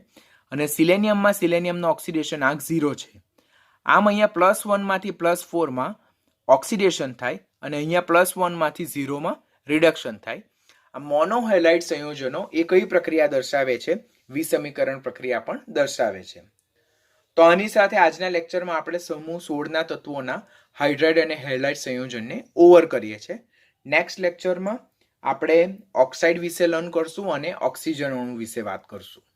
અને સિલેનિયમમાં સિલેનિયમનો ઓક્સિડેશન આંક 0 છે. આમ અહીંયા +1 માંથી +4 ઓક્સિડેશન થાય અને અહીંયા +1 માંથી 0 રિડક્શન થાય. આ મોનોહેલાઇડ સંયોજનો એ કઈ પ્રક્રિયા દર્શાવે છે? વિસમીકરણ પ્રક્રિયા પણ દર્શાવે છે. તો આની સાથે આજના લેક્ચરમાં આપણે સમૂહ 16ના તત્વોના હાઇડ્રાઇડ અને હેલાઇડ સંયોજનને ઓવર કરીએ છીએ. નેક્સ્ટ લેક્ચરમાં આપણે ઓક્સાઇડ વિશે લર્ન કરશું અને ઓક્સિજન અણુ વિશે વાત કરશું.